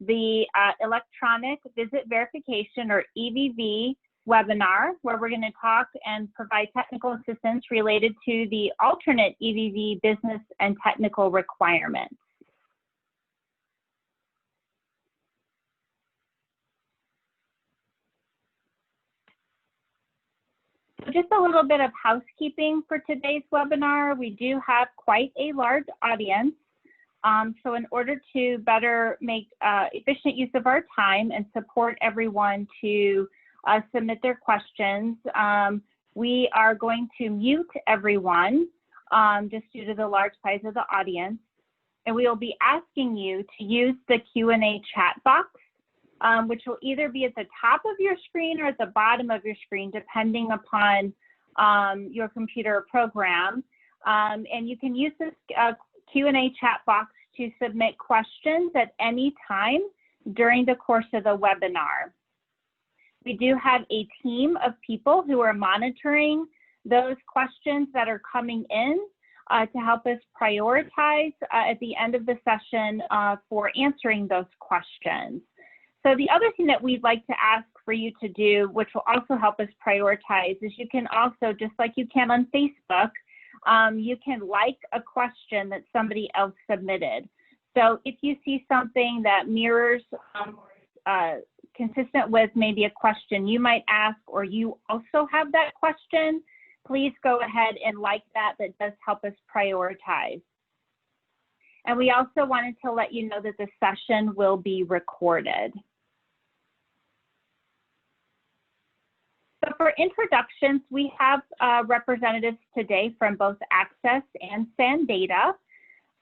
the electronic visit verification, or EVV, webinar, where we're going to talk and provide technical assistance related to the alternate EVV business and technical requirements. So just a little bit of housekeeping for today's webinar. We do have quite a large audience. So in order to better make efficient use of our time and support everyone to submit their questions, we are going to mute everyone just due to the large size of the audience. And we will be asking you to use the Q&A chat box, which will either be at the top of your screen or at the bottom of your screen, depending upon your computer or program. And you can use this Q&A chat box to submit questions at any time during the course of the webinar. We do have a team of people who are monitoring those questions that are coming in to help us prioritize at the end of the session for answering those questions. So the other thing that we'd like to ask for you to do, which will also help us prioritize, is you can also, just like you can on Facebook, you can like a question that somebody else submitted. So if you see something that mirrors consistent with maybe a question you might ask, or you also have that question, please go ahead and like that. That does help us prioritize. And we also wanted to let you know that the session will be recorded. So for introductions, we have representatives today from both Access and SANdata.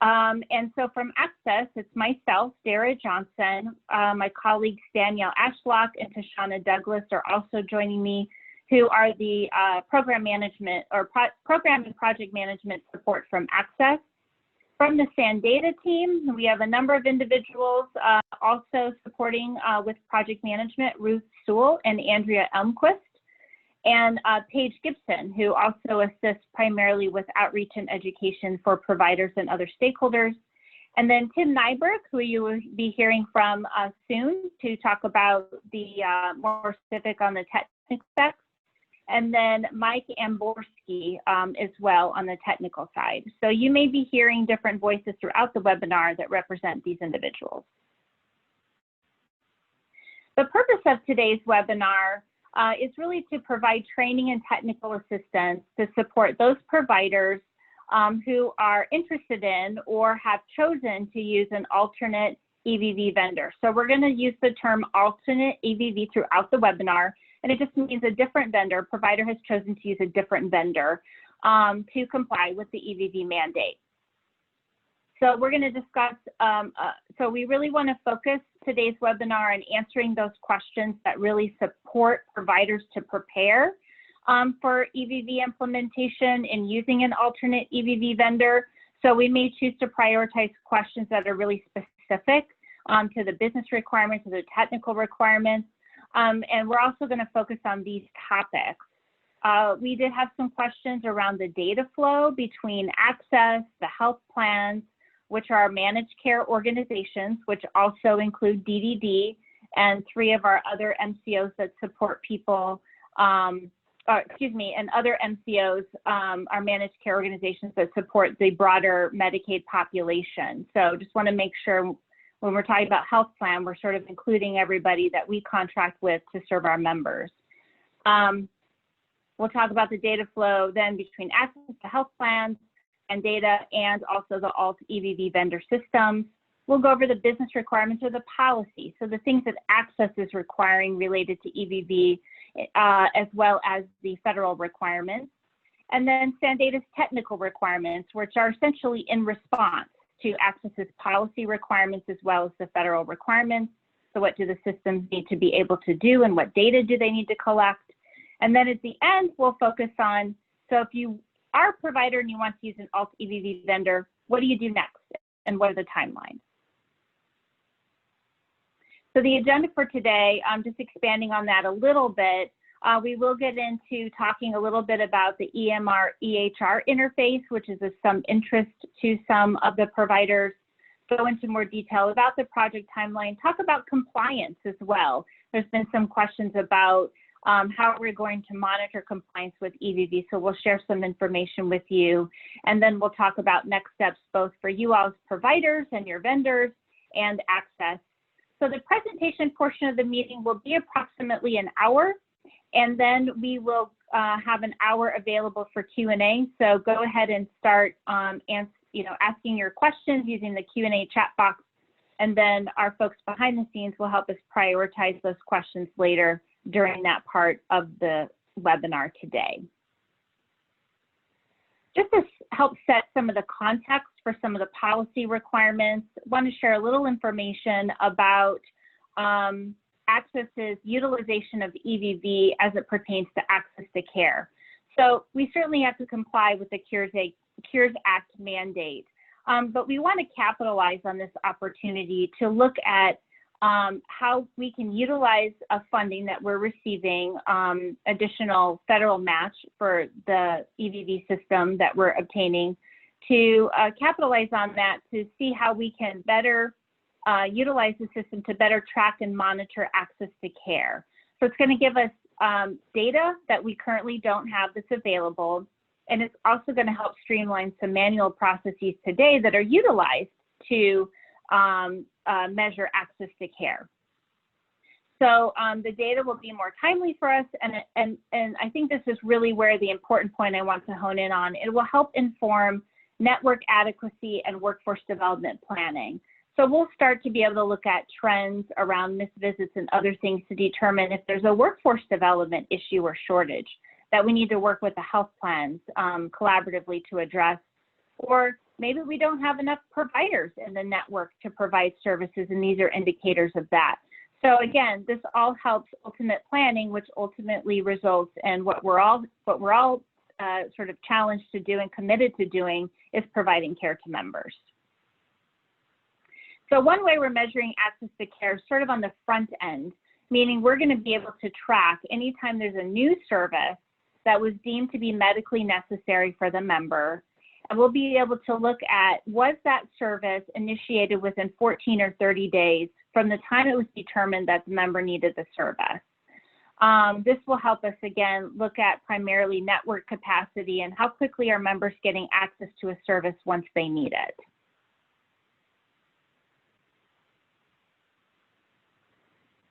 And so from Access, it's myself, Dara Johnson, my colleagues Danielle Ashlock and Tashana Douglas are also joining me, who are the program management or program and project management support from Access. From the SANdata team, we have a number of individuals also supporting with project management, Ruth Sewell and Andrea Elmquist, and Paige Gibson, who also assists primarily with outreach and education for providers and other stakeholders. And then Tim Nyberg, who you will be hearing from soon to talk about the more specific on the technical specs. And then Mike Amborski as well on the technical side. So you may be hearing different voices throughout the webinar that represent these individuals. The purpose of today's webinar is really to provide training and technical assistance to support those providers who are interested in or have chosen to use an alternate EVV vendor. So we're going to use the term alternate EVV throughout the webinar, and it just means a different vendor. Provider has chosen to use a different vendor to comply with the EVV mandate. So we're going to discuss, so we really want to focus today's webinar on answering those questions that really support providers to prepare for EVV implementation and using an alternate EVV vendor. So we may choose to prioritize questions that are really specific to the business requirements or the technical requirements. And we're also going to focus on these topics. We did have some questions around the data flow between Access, the health plans, which are managed care organizations, which also include DDD, and 3 of our other MCOs that support people, and other MCOs are managed care organizations that support the broader Medicaid population. So just want to make sure when we're talking about health plan, we're sort of including everybody that we contract with to serve our members. We'll talk about the data flow then between Access to health plans and data, and also the alt EVV vendor systems. We'll go over the business requirements or the policy, so the things that Access is requiring related to EVV, as well as the federal requirements. And then SANdata's technical requirements, which are essentially in response to Access's policy requirements as well as the federal requirements. So what do the systems need to be able to do, and what data do they need to collect? And then at the end, we'll focus on, so if you are a provider and you want to use an alt EVV vendor, what do you do next, and what are the timelines? So the agenda for today, I'm just expanding on that a little bit. We will get into talking a little bit about the EMR EHR interface, which is of some interest to some of the providers, go into more detail about the project timeline, talk about compliance as well. There's been some questions about how we're going to monitor compliance with EVV, so we'll share some information with you, and then we'll talk about next steps both for you all as providers and your vendors and access. So the presentation portion of the meeting will be approximately an hour, and then we will have an hour available for Q&A. So go ahead and start asking your questions using the Q&A chat box, and then our folks behind the scenes will help us prioritize those questions later during that part of the webinar today. Just to help set some of the context for some of the policy requirements, I want to share a little information about Access's utilization of EVV as it pertains to access to care. So we certainly have to comply with the Cures Act mandate, but we want to capitalize on this opportunity to look at how we can utilize funding that we're receiving, additional federal match for the EVV system that we're obtaining, to capitalize on that to see how we can better utilize the system to better track and monitor access to care. So it's going to give us data that we currently don't have that's available, and it's also going to help streamline some manual processes today that are utilized to measure access to care. So the data will be more timely for us, and I think this is really where the important point I want to hone in on. It will help inform network adequacy and workforce development planning. So we'll start to be able to look at trends around missed visits and other things to determine if there's a workforce development issue or shortage that we need to work with the health plans collaboratively to address, or maybe we don't have enough providers in the network to provide services, and these are indicators of that. So again, this all helps ultimate planning, which ultimately results in what we're all sort of challenged to do and committed to doing, is providing care to members. So one way we're measuring access to care is sort of on the front end, meaning we're going to be able to track anytime there's a new service that was deemed to be medically necessary for the member. And we'll be able to look at, was that service initiated within 14 or 30 days from the time it was determined that the member needed the service. This will help us, again, look at primarily network capacity and how quickly are members getting access to a service once they need it.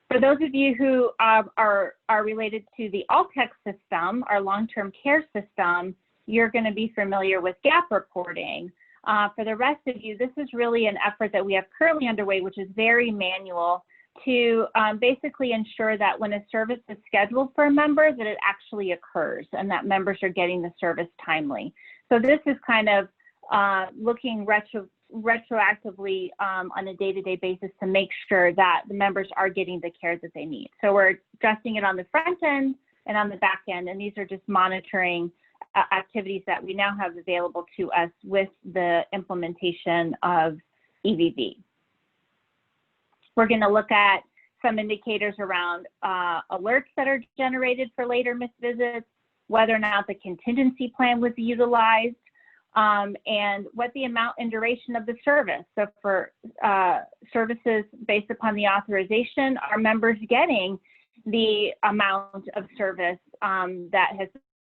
For those of you who are related to the ALTEC system, our long-term care system, you're going to be familiar with gap reporting. For the rest of you, this is really an effort that we have currently underway, which is very manual, to basically ensure that when a service is scheduled for a member, that it actually occurs and that members are getting the service timely. So this is kind of looking retroactively on a day-to-day basis to make sure that the members are getting the care that they need. So we're addressing it on the front end and on the back end, and these are just monitoring activities that we now have available to us with the implementation of EVV. We're going to look at some indicators around alerts that are generated for later missed visits, whether or not the contingency plan was utilized, and what the amount and duration of the service. So for services based upon the authorization, are members getting the amount of service that has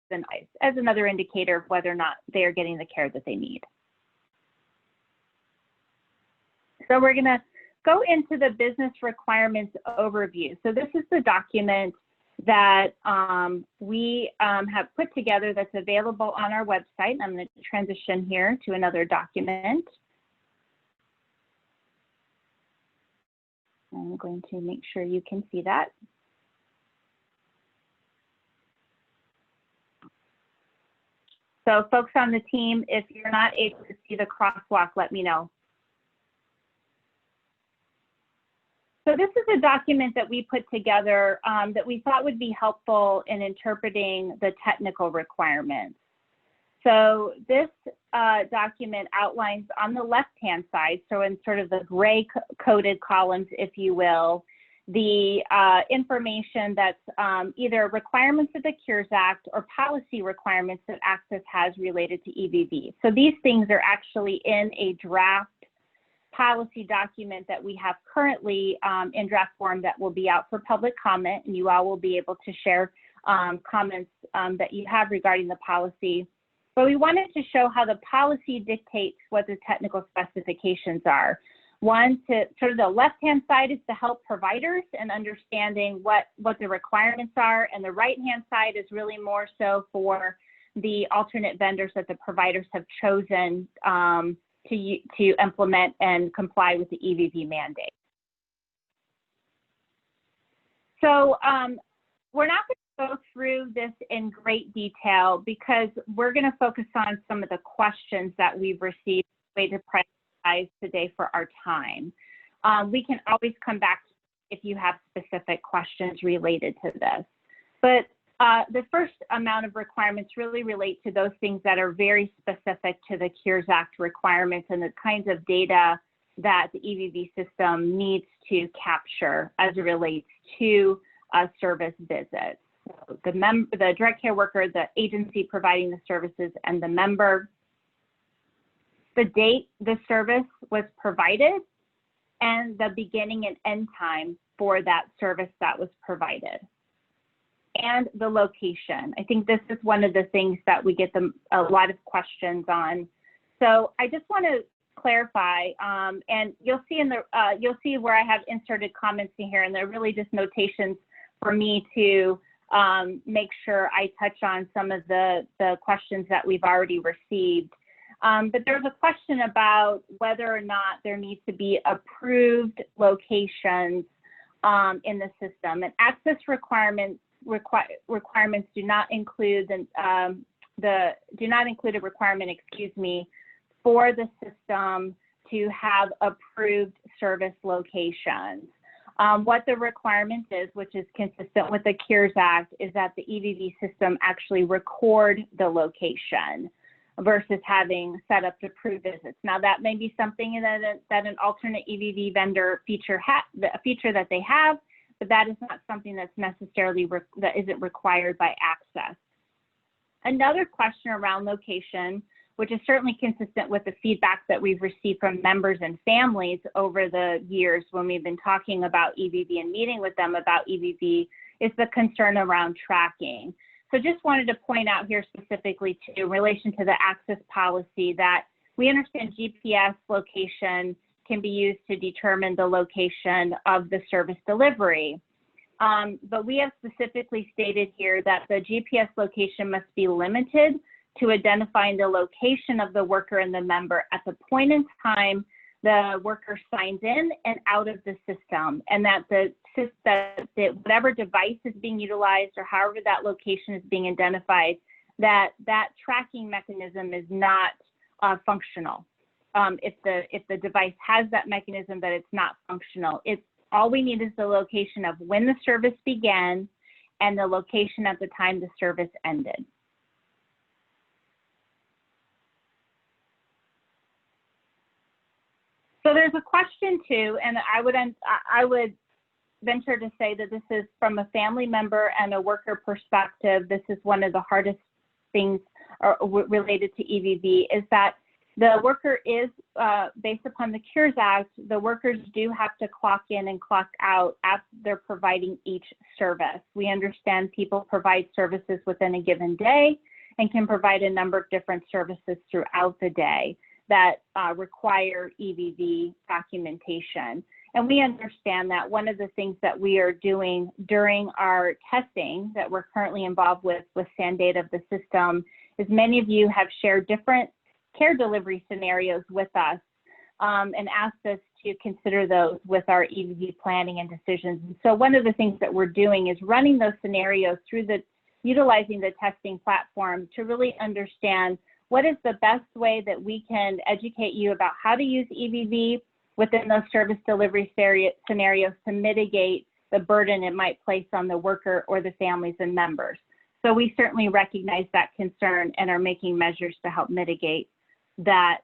been as another indicator of whether or not they are getting the care that they need. So we're going to go into the business requirements overview. So this is the document that we have put together that's available on our website. I'm going to transition here to another document. I'm going to make sure you can see that. So folks on the team, if you're not able to see the crosswalk, let me know. So this is a document that we put together that we thought would be helpful in interpreting the technical requirements. So this document outlines on the left-hand side, so in sort of the gray coded columns, if you will, the information that's either requirements of the Cures Act or policy requirements that Access has related to EVV. So these things are actually in a draft policy document that we have currently in draft form that will be out for public comment, and you all will be able to share comments that you have regarding the policy. But we wanted to show how the policy dictates what the technical specifications are. One, to sort of the left-hand side is to help providers in understanding what the requirements are, and the right-hand side is really more so for the alternate vendors that the providers have chosen to implement and comply with the EVV mandate. So we're not going to go through this in great detail because we're going to focus on some of the questions that we've received way to prioritize today for our time. We can always come back if you have specific questions related to this. But the first amount of requirements really relate to those things that are very specific to the Cures Act requirements and the kinds of data that the EVV system needs to capture as it relates to service visits. So the direct care worker, the agency providing the services, and the member, the date the service was provided, and the beginning and end time for that service that was provided, and the location. I think this is one of the things that we get a lot of questions on. So I just want to clarify, and you'll see you'll see where I have inserted comments in here, and they're really just notations for me to make sure I touch on some of the questions that we've already received. But there's a question about whether or not there needs to be approved locations in the system, and access requirements do not include a requirement, for the system to have approved service locations. What the requirement is, which is consistent with the Cures Act, is that the EVV system actually record the location versus having set up approved visits. Now, that may be something that an alternate EVV vendor feature that they have, but that is not something that's necessarily that isn't required by access. Another question around location, which is certainly consistent with the feedback that we've received from members and families over the years when we've been talking about EVV and meeting with them about EVV, is the concern around tracking. So just wanted to point out here specifically in relation to the access policy that we understand GPS location can be used to determine the location of the service delivery. But we have specifically stated here that the GPS location must be limited to identifying the location of the worker and the member at the point in time the worker signs in and out of the system, and that whatever device is being utilized or however that location is being identified, that tracking mechanism is not functional. If the device has that mechanism, that it's not functional. All we need is the location of when the service began and the location at the time the service ended. So there's a question too, and I would venture to say that this is from a family member and a worker perspective. This is one of the hardest things related to EVV, is that the worker is, based upon the Cures Act, the workers do have to clock in and clock out after they're providing each service. We understand people provide services within a given day and can provide a number of different services throughout the day that require EVV documentation. And we understand that one of the things that we are doing during our testing that we're currently involved with SANDATA of the system is many of you have shared different care delivery scenarios with us and asked us to consider those with our EVV planning and decisions. And so one of the things that we're doing is running those scenarios through utilizing the testing platform to really understand what is the best way that we can educate you about how to use EVV within those service delivery scenarios to mitigate the burden it might place on the worker or the families and members. So we certainly recognize that concern and are making measures to help mitigate that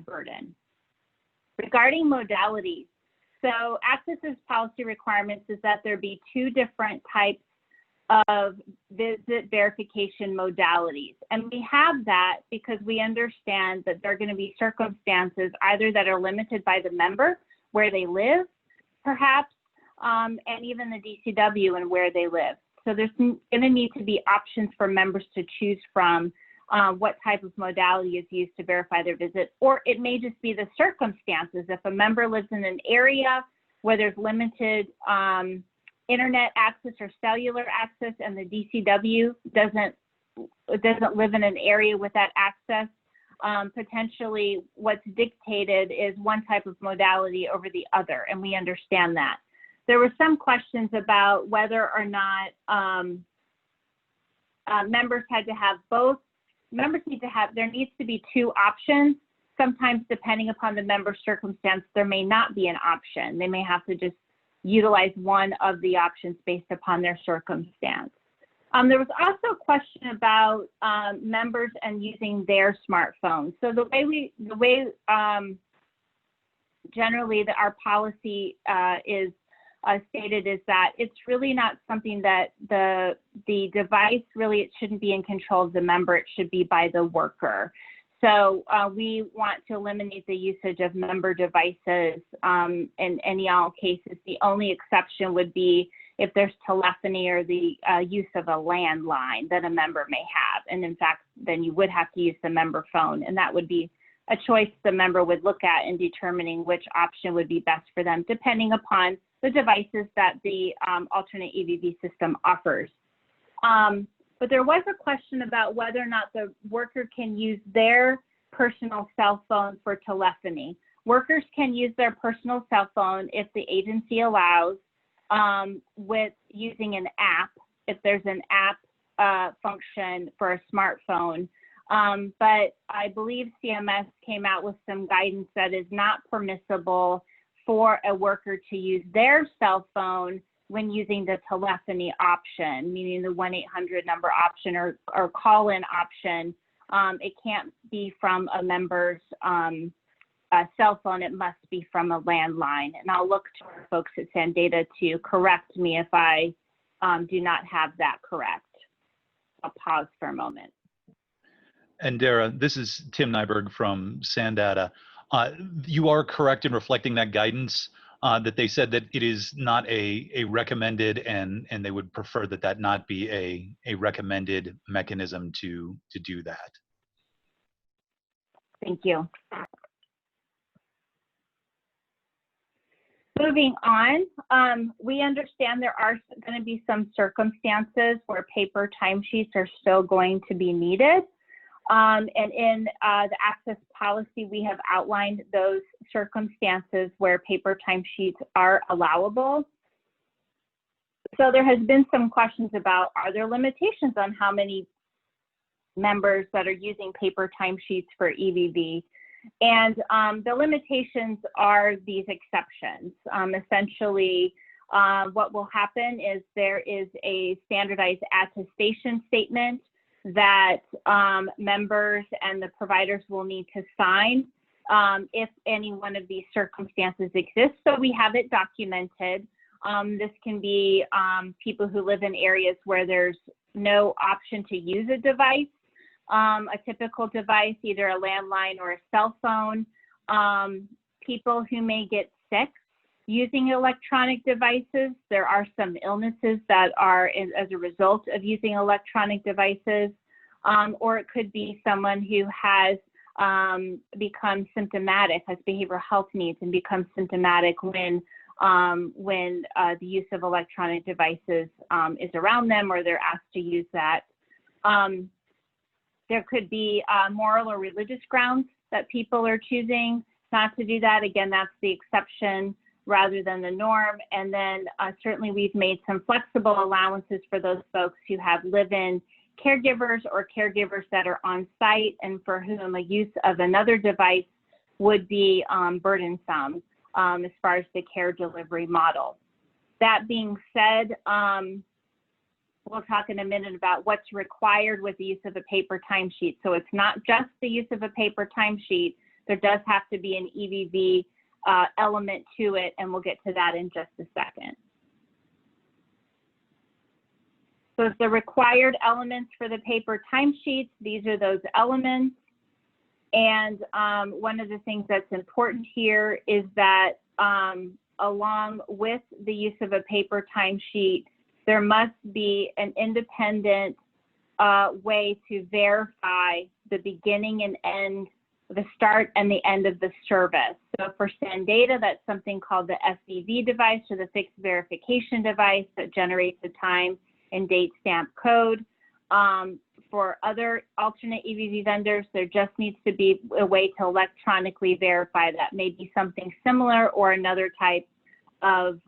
burden. Regarding modalities, so access's policy requirements is that there be two different types of visit verification modalities. And we have that because we understand that there are going to be circumstances either that are limited by the member, where they live, perhaps, and even the DCW and where they live. So there's going to need to be options for members to choose from what type of modality is used to verify their visit, or it may just be the circumstances. If a member lives in an area where there's limited internet access or cellular access, and the DCW doesn't live in an area with that access, potentially what's dictated is one type of modality over the other, and we understand that. There were some questions about whether or not members had to have both. Members need to have, there needs to be two options. Sometimes, depending upon the member's circumstance, there may not be an option. They may have to just utilize one of the options based upon their circumstance. There was also a question about members and using their smartphones. So the way generally that our policy is stated is that it's really not something that the device really, it shouldn't be in control of the member, it should be by the worker. So we want to eliminate the usage of member devices in all cases. The only exception would be if there's telephony or the use of a landline that a member may have. And in fact, then you would have to use the member phone, and that would be a choice the member would look at in determining which option would be best for them, depending upon the devices that the alternate EVV system offers. But there was a question about whether or not the worker can use their personal cell phone for telephony. Workers can use their personal cell phone if the agency allows, with using an app, if there's an app function for a smartphone. But I believe CMS came out with some guidance that is not permissible for a worker to use their cell phone when using the telephony option, meaning the 1-800 number option or call-in option. It can't be from a member's cell phone, it must be from a landline. And I'll look to our folks at SanData to correct me if I do not have that correct. I'll pause for a moment. And Dara, this is Tim Nyberg from SanData. You are correct in reflecting that guidance, that they said that it is not a recommended, and they would prefer that that not be a recommended mechanism to do that. Thank you. Moving on, we understand there are going to be some circumstances where paper timesheets are still going to be needed. And in the access policy, we have outlined those circumstances where paper timesheets are allowable. So there has been some questions about, are there limitations on how many members that are using paper timesheets for EVV? And the limitations are these exceptions. Essentially, what will happen is there is a standardized attestation statement that members and the providers will need to sign if any one of these circumstances exist. So we have it documented. This can be people who live in areas where there's no option to use a device, a typical device, either a landline or a cell phone, people who may get sick using electronic devices. There are some illnesses that are as a result of using electronic devices, or it could be someone who has become symptomatic, has behavioral health needs and becomes symptomatic when the use of electronic devices is around them, or they're asked to use that. There could be moral or religious grounds that people are choosing not to do that. Again, that's the exception rather than the norm. And then certainly we've made some flexible allowances for those folks who have live-in caregivers or caregivers that are on site and for whom a use of another device would be burdensome as far as the care delivery model. That being said, we'll talk in a minute about what's required with the use of a paper timesheet. So it's not just the use of a paper timesheet. There does have to be an EVV element to it, and we'll get to that in just a second. So it's the required elements for the paper timesheets. These are those elements. And one of the things that's important here is that along with the use of a paper timesheet, there must be an independent way to verify the beginning and end, the start and the end of the service. So for SANdata, that's something called the EVV device, or the fixed verification device that generates the time and date stamp code. For other alternate EVV vendors, there just needs to be a way to electronically verify that, maybe something similar or another type of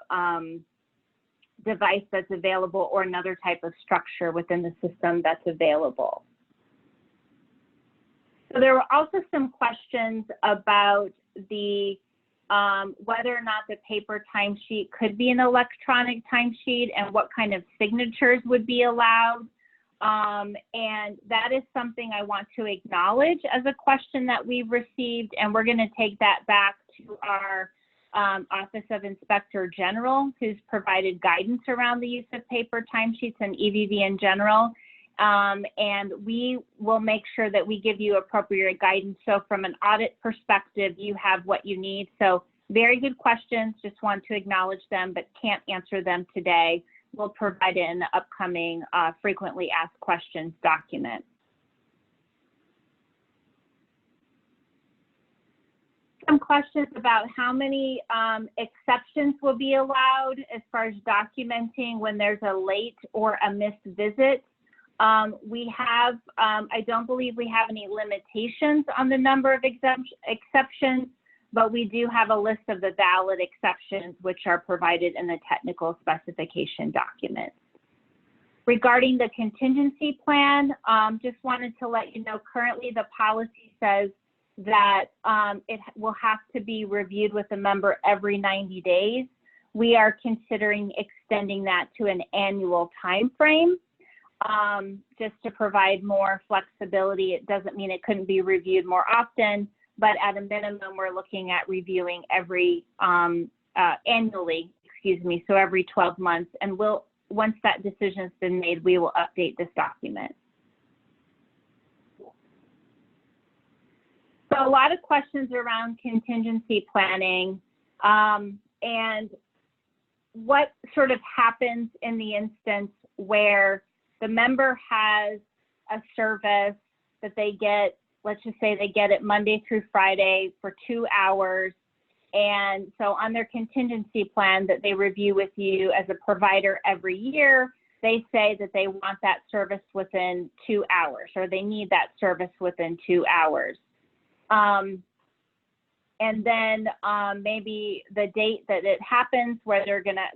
device that's available, or another type of structure within the system that's available. So there were also some questions about the whether or not the paper timesheet could be an electronic timesheet and what kind of signatures would be allowed. And that is something I want to acknowledge as a question that we've received, and we're going to take that back to our Office of Inspector General, who's provided guidance around the use of paper timesheets and EVV in general. And we will make sure that we give you appropriate guidance. So from an audit perspective, you have what you need. So very good questions, just want to acknowledge them, but can't answer them today. We'll provide it in the upcoming frequently asked questions document. Some questions about how many exceptions will be allowed as far as documenting when there's a late or a missed visit. We have, I don't believe we have any limitations on the number of exceptions, but we do have a list of the valid exceptions, which are provided in the technical specification documents. Regarding the contingency plan, just wanted to let you know, currently the policy says that it will have to be reviewed with a member every 90 days. We are considering extending that to an annual time frame. Just to provide more flexibility. It doesn't mean it couldn't be reviewed more often, but at a minimum, we're looking at reviewing every annually, excuse me, so every 12 months. And we'll, once that decision has been made, we will update this document. So a lot of questions around contingency planning and what sort of happens in the instance where the member has a service that they get, let's just say they get it Monday through Friday for 2 hours. And so on their contingency plan that they review with you as a provider every year, they say that they want that service within 2 hours, or they need that service within 2 hours. And then maybe the date that it happens where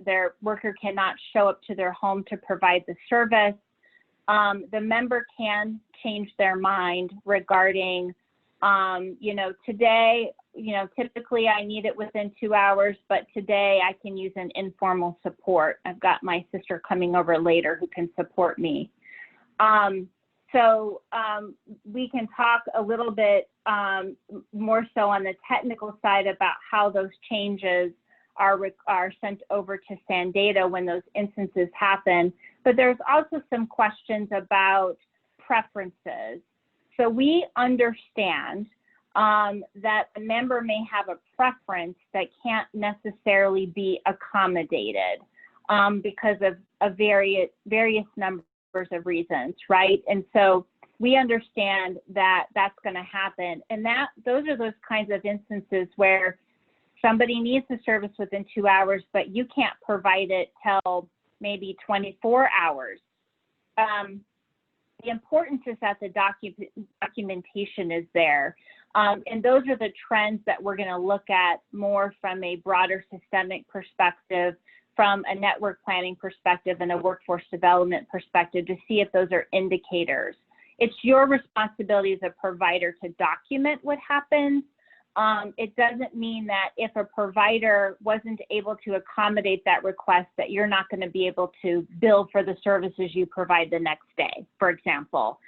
their worker cannot show up to their home to provide the service, the member can change their mind regarding, today, typically I need it within 2 hours, but today I can use an informal support. I've got my sister coming over later who can support me. So we can talk a little bit more so on the technical side about how those changes are sent over to SANdata when those instances happen. But there's also some questions about preferences. So we understand that a member may have a preference that can't necessarily be accommodated because of various numbers of reasons, right? And so we understand that that's going to happen. And those are those kinds of instances where somebody needs the service within 2 hours, but you can't provide it till maybe 24 hours. The importance is that the documentation is there. And those are the trends that we're going to look at more from a broader systemic perspective, from a network planning perspective and a workforce development perspective, to see if those are indicators. It's your responsibility as a provider to document what happens. It doesn't mean that if a provider wasn't able to accommodate that request, that you're not going to be able to bill for the services you provide the next day, for example.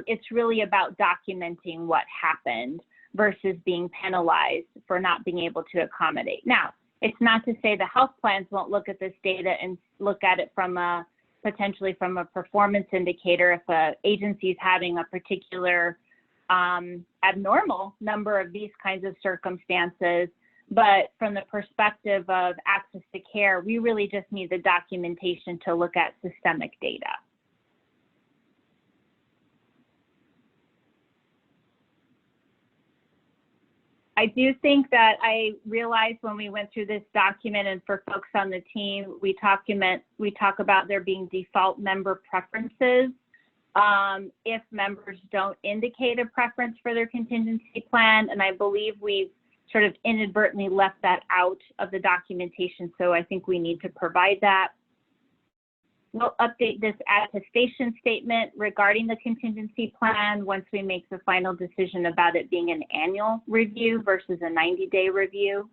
It's really about documenting what happened versus being penalized for not being able to accommodate. Now, it's not to say the health plans won't look at this data and look at it from a potentially from a performance indicator if an agency is having a particular abnormal number of these kinds of circumstances. But from the perspective of access to care, we really just need the documentation to look at systemic data. I do think that I realized when we went through this document, and for folks on the team, we talk about there being default member preferences. If members don't indicate a preference for their contingency plan, and I believe we've sort of inadvertently left that out of the documentation, so I think we need to provide that. We'll update this attestation statement regarding the contingency plan once we make the final decision about it being an annual review versus a 90-day review.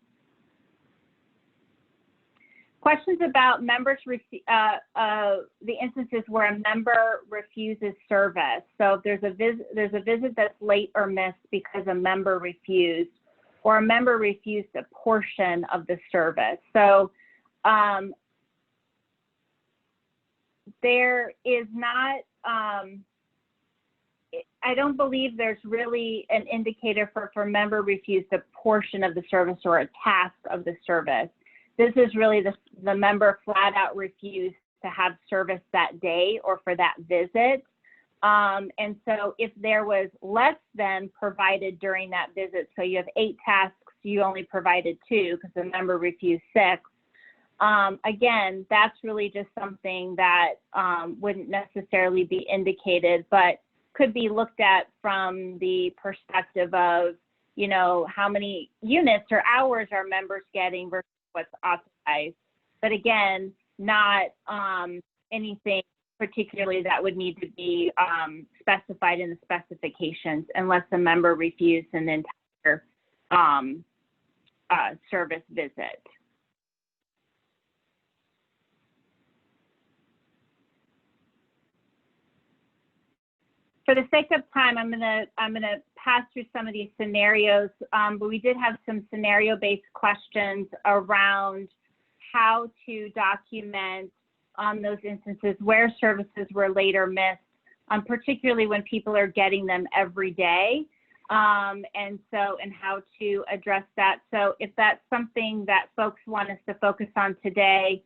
Questions about members, the instances where a member refuses service. So if there's a visit that's late or missed because a member refused, or a member refused a portion of the service. So there is not, I don't believe there's really an indicator for member refused a portion of the service or a task of the service. This is really the member flat out refused to have service that day or for that visit. And so if there was less than provided during that visit, so you have 8 tasks, you only provided 2 because the member refused 6. Again, that's really just something that wouldn't necessarily be indicated, but could be looked at from the perspective of, you know, how many units or hours are members getting versus what's authorized. But again, not anything particularly that would need to be specified in the specifications unless the member refused an entire service visit. For the sake of time, I'm gonna pass through some of these scenarios, but we did have some scenario-based questions around how to document those instances where services were late or missed, particularly when people are getting them every day, and how to address that. So if that's something that folks want us to focus on today,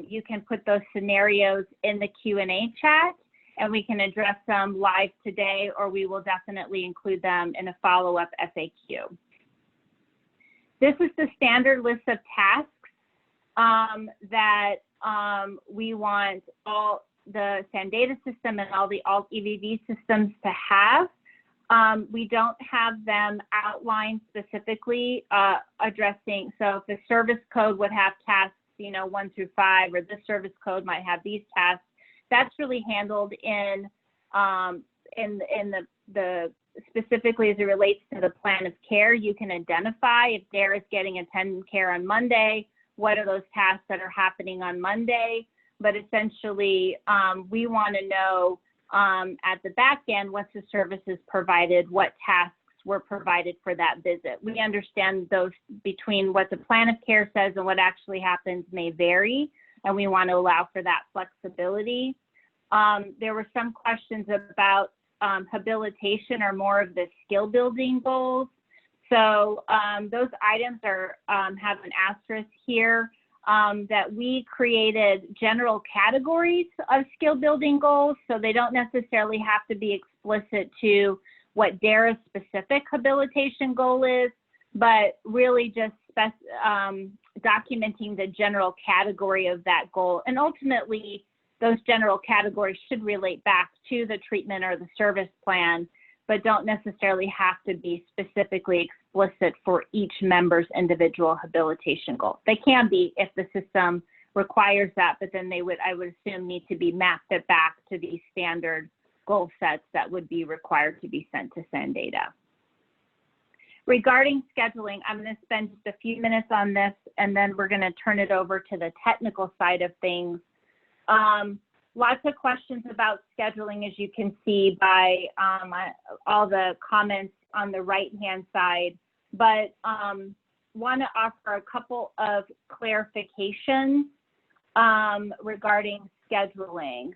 you can put those scenarios in the Q&A chat, and we can address them live today, or we will definitely include them in a follow-up FAQ. This is the standard list of tasks that we want all the SANDATA system and all the alt EVV systems to have. We don't have them outlined specifically addressing, so if the service code would have tasks, you know, 1 through 5, or this service code might have these tasks. That's really handled in the specifically as it relates to the plan of care. You can identify if DARE is getting attendant care on Monday, what are those tasks that are happening on Monday. But essentially, we want to know at the back end, once the service is provided, what tasks were provided for that visit. We understand those between what the plan of care says and what actually happens may vary, and we want to allow for that flexibility. There were some questions about habilitation or more of the skill building goals. So those items are have an asterisk here that we created general categories of skill building goals. So they don't necessarily have to be explicit to what DARA's specific habilitation goal is, but really just documenting the general category of that goal. And ultimately, those general categories should relate back to the treatment or the service plan, but don't necessarily have to be specifically explicit for each member's individual habilitation goal. They can be if the system requires that, but then they would, I would assume, need to be mapped back to these standard goal sets that would be required to be sent to SANDATA. Regarding scheduling, I'm going to spend just a few minutes on this, and then we're going to turn it over to the technical side of things. Lots of questions about scheduling, as you can see by all the comments on the right-hand side, but want to offer a couple of clarifications regarding scheduling.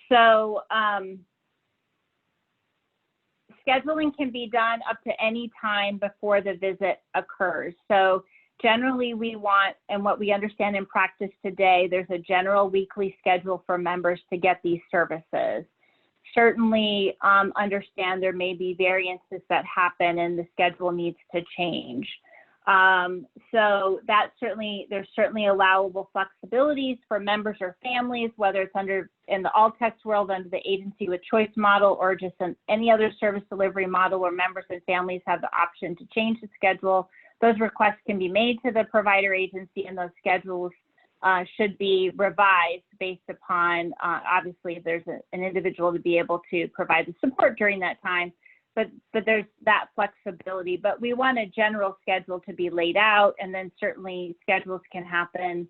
So scheduling can be done up to any time before the visit occurs. So generally we want, and what we understand in practice today, there's a general weekly schedule for members to get these services. Certainly understand there may be variances that happen and the schedule needs to change. So that's there's certainly allowable flexibilities for members or families, whether it's in the all-text world under the agency with choice model or just any other service delivery model where members and families have the option to change the schedule. Those requests can be made to the provider agency, and those schedules should be revised based upon, obviously, if there's an individual to be able to provide the support during that time, but there's that flexibility. But we want a general schedule to be laid out, and then certainly schedules can happen,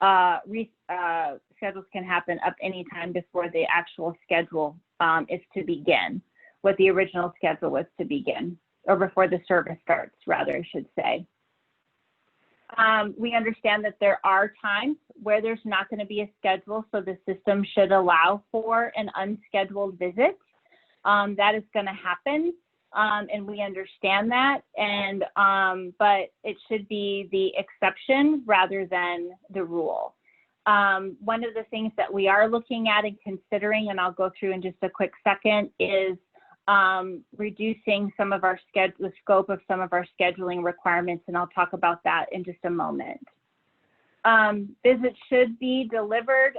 schedules can happen up any time before the actual schedule is to begin, what the original schedule was to begin, or before the service starts, rather, I should say. We understand that there are times where there's not going to be a schedule, so the system should allow for an unscheduled visit. That is going to happen, and we understand that, and but it should be the exception rather than the rule. One of the things that we are looking at and considering, and I'll go through in just a quick second, is reducing some of our the scope of some of our scheduling requirements, and I'll talk about that in just a moment. Visits should be delivered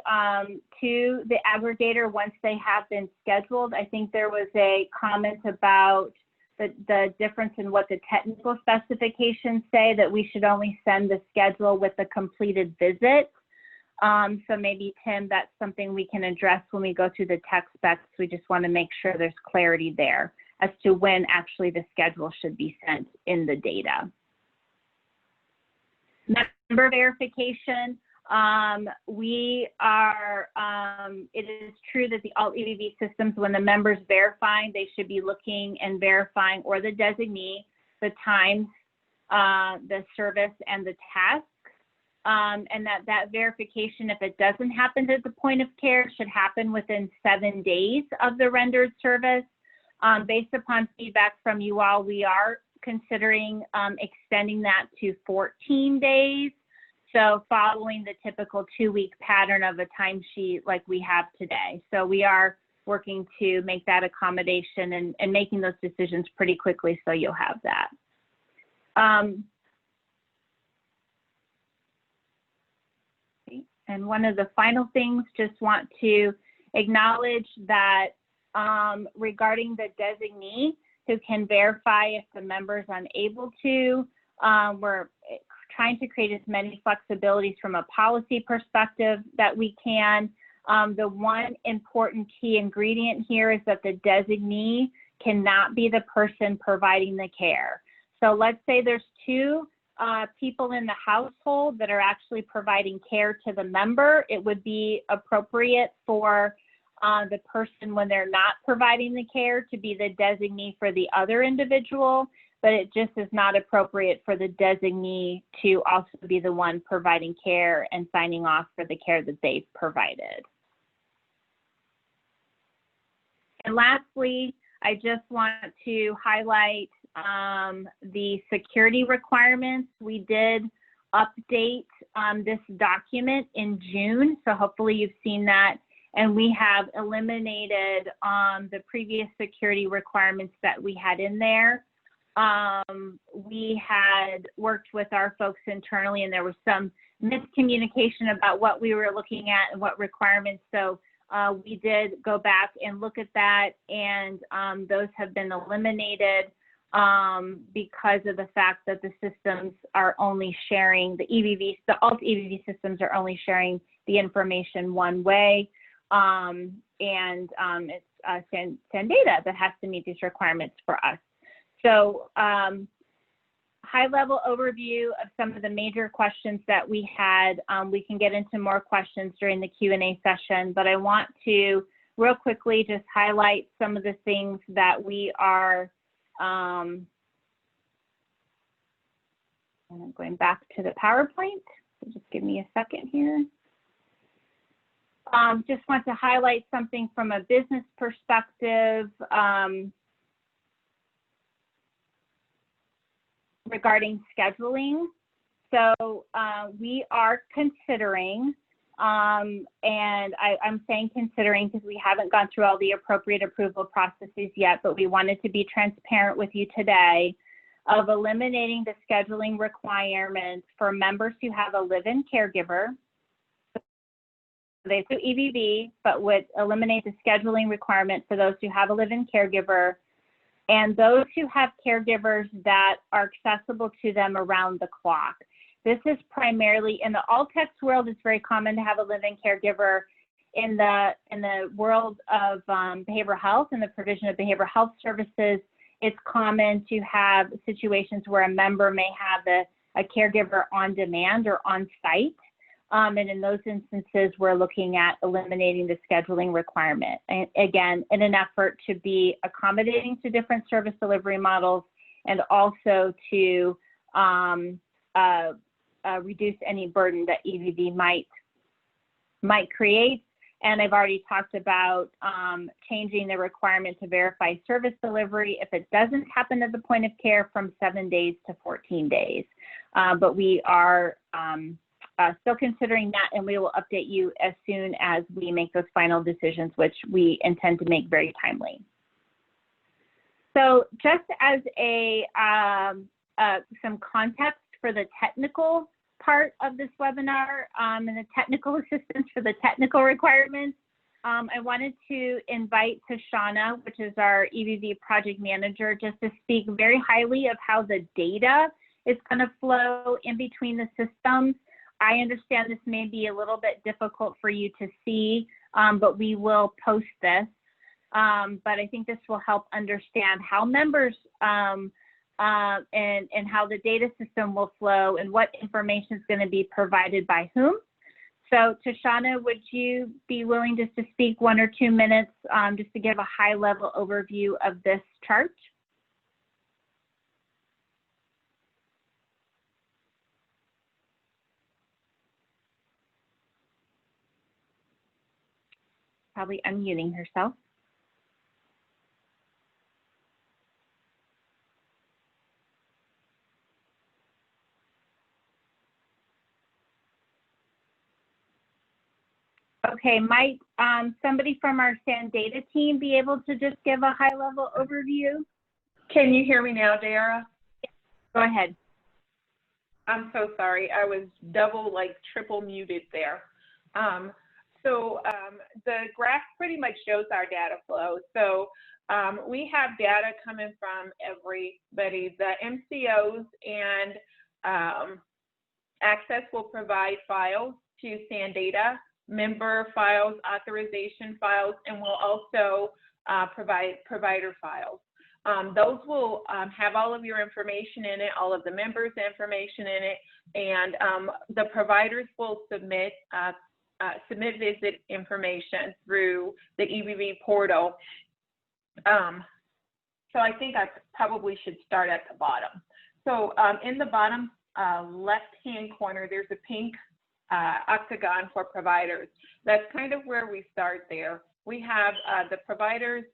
to the aggregator once they have been scheduled. I think there was a comment about the difference in what the technical specifications say, that we should only send the schedule with the completed visit. So maybe, Tim, that's something we can address when we go through the tech specs. We just want to make sure there's clarity there as to when actually the schedule should be sent in the data. Member verification, it is true that the alt EVV systems, when the member's verifying, they should be looking and verifying, or the designee, the times, the service, and the task. And that verification, if it doesn't happen at the point of care, should happen within 7 days of the rendered service. Based upon feedback from you all, we are considering extending that to 14 days. So following the typical 2-week pattern of a timesheet like we have today. So we are working to make that accommodation and making those decisions pretty quickly, so you'll have that. And one of the final things, just want to acknowledge that regarding the designee who can verify if the member is unable to, we're trying to create as many flexibilities from a policy perspective that we can. The one important key ingredient here is that the designee cannot be the person providing the care. So let's say there's 2 people in the household that are actually providing care to the member. It would be appropriate for the person, when they're not providing the care, to be the designee for the other individual, but it just is not appropriate for the designee to also be the one providing care and signing off for the care that they've provided. And lastly, I just want to highlight the security requirements. We did update this document in June, so hopefully you've seen that. And we have eliminated the previous security requirements that we had in there. We had worked with our folks internally, and there was some miscommunication about what we were looking at and what requirements. So we did go back and look at that, and those have been eliminated because of the fact that the systems are only sharing the EVV, the alt EVV systems are only sharing the information one way. It's Sandata that has to meet these requirements for us. So high-level overview of some of the major questions that we had. We can get into more questions during the Q&A session, but I want to real quickly just highlight some of the things that we are, and I'm going back to the PowerPoint, so just give me a second here. just want to highlight something from a business perspective regarding scheduling. So we are considering, and I'm saying considering because we haven't gone through all the appropriate approval processes yet, but we wanted to be transparent with you today of eliminating the scheduling requirements for members who have a live-in caregiver. They do EVV, but would eliminate the scheduling requirement for those who have a live-in caregiver and those who have caregivers that are accessible to them around the clock. This is primarily in the all-text world. It's very common to have a live-in caregiver. In the world of behavioral health and the provision of behavioral health services, it's common to have situations where a member may have a caregiver on demand or on site. And in those instances, we're looking at eliminating the scheduling requirement. And again, in an effort to be accommodating to different service delivery models and also to reduce any burden that EVV might create. And I've already talked about changing the requirement to verify service delivery if it doesn't happen at the point of care from 7 days to 14 days. But we are still considering that, and we will update you as soon as we make those final decisions, which we intend to make very timely. So just as some context for the technical part of this webinar and the technical assistance for the technical requirements, I wanted to invite Tashana, which is our EVV project manager, just to speak very highly of how the data is going to flow in between the systems. I understand this may be a little bit difficult for you to see, but we will post this. But I think this will help understand how members and how the data system will flow and what information is going to be provided by whom. So Tashana, would you be willing just to speak 1 or 2 minutes just to give a high level overview of this chart? Probably unmuting herself. Okay, might somebody from our SAN data team be able to just give a high level overview? Can you hear me now, Dara? Go ahead. I'm so sorry. I was triple muted there. The graph pretty much shows our data flow. So we have data coming from everybody. The MCOs and Access will provide files to SAN data, member files, authorization files, and will also provide provider files. Those will have all of your information in it, all of the members' information in it, and the providers will submit visit information through the EVV portal. So I think I probably should start at the bottom. So in the bottom left-hand corner, there's a pink octagon for providers. That's kind of where we start there. We have the providers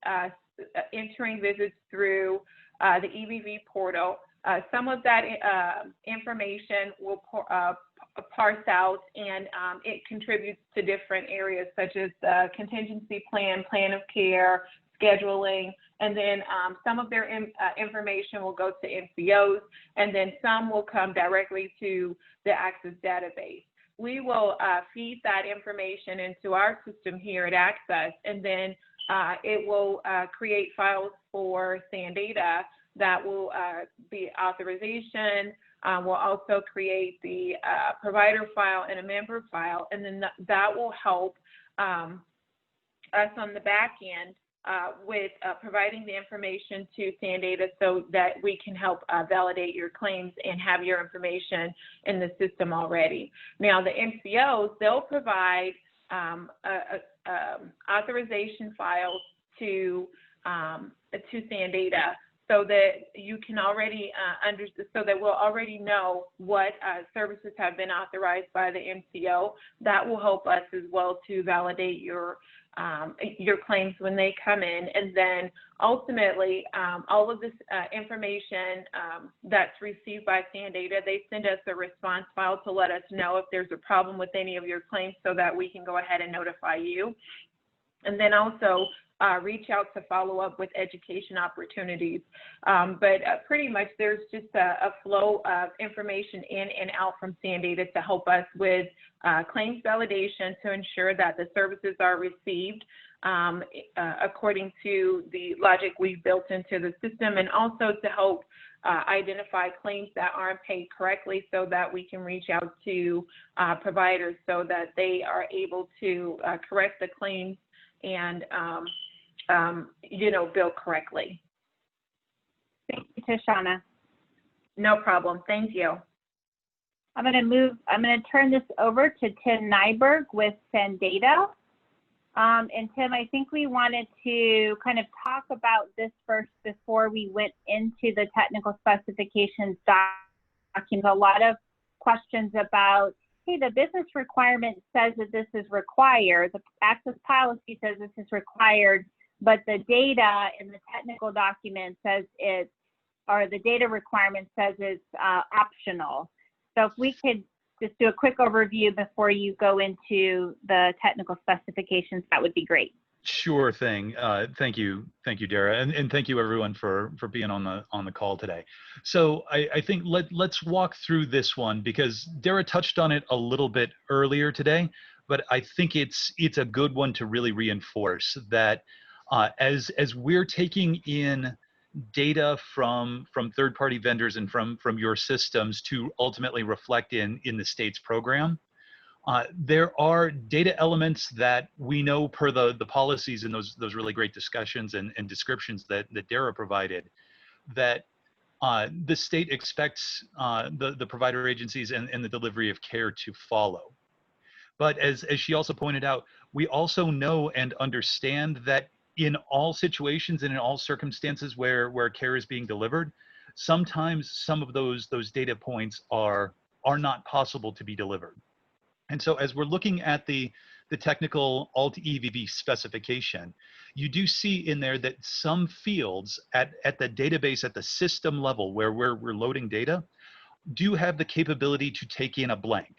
entering visits through the EVV portal. Some of that information will parse out, and it contributes to different areas such as the contingency plan, plan of care, scheduling, and then some of their information will go to MCOs, and then some will come directly to the Access database. We will feed that information into our system here at Access, and then it will create files for SAN data that will be authorization. We'll also create the provider file and a member file, and then that will help us on the back end with providing the information to SAN data so that we can help validate your claims and have your information in the system already. Now, the MCOs, they'll provide authorization files to SAN data. so that you can already so that we'll already know what services have been authorized by the MCO. That will help us as well to validate your claims when they come in. And then ultimately, all of this information that's received by SANDATA, they send us a response file to let us know if there's a problem with any of your claims so that we can go ahead and notify you. And then also reach out to follow up with education opportunities. But pretty much there's just a flow of information in and out from SANDATA to help us with claims validation to ensure that the services are received according to the logic we've built into the system, and also to help identify claims that aren't paid correctly so that we can reach out to providers so that they are able to correct the claims and bill correctly. Thank you, Tashana. No problem. Thank you. I'm going to turn this over to Tim Nyberg with SANDATA. And Tim, I think we wanted to kind of talk about this first before we went into the technical specifications document. A lot of questions about, hey, the business requirement says that this is required. The access policy says this is required, but the data in the technical document says it's, or the data requirement says it's optional. So if we could just do a quick overview before you go into the technical specifications, that would be great. Sure thing. Thank you, Dara, and thank you everyone for being on the call today. So I think let's walk through this one because Dara touched on it a little bit earlier today, but I think it's a good one to really reinforce that as we're taking in data from third-party vendors and from your systems to ultimately reflect in the state's program. There are data elements that we know per the policies and those really great discussions and descriptions that Dara provided that the state expects the provider agencies and the delivery of care to follow. But as she also pointed out, we also know and understand that in all situations and in all circumstances where care is being delivered, sometimes some of those data points are not possible to be delivered. And so as we're looking at the technical alt EVV specification, you do see in there that some fields at the database at the system level where we're loading data do have the capability to take in a blank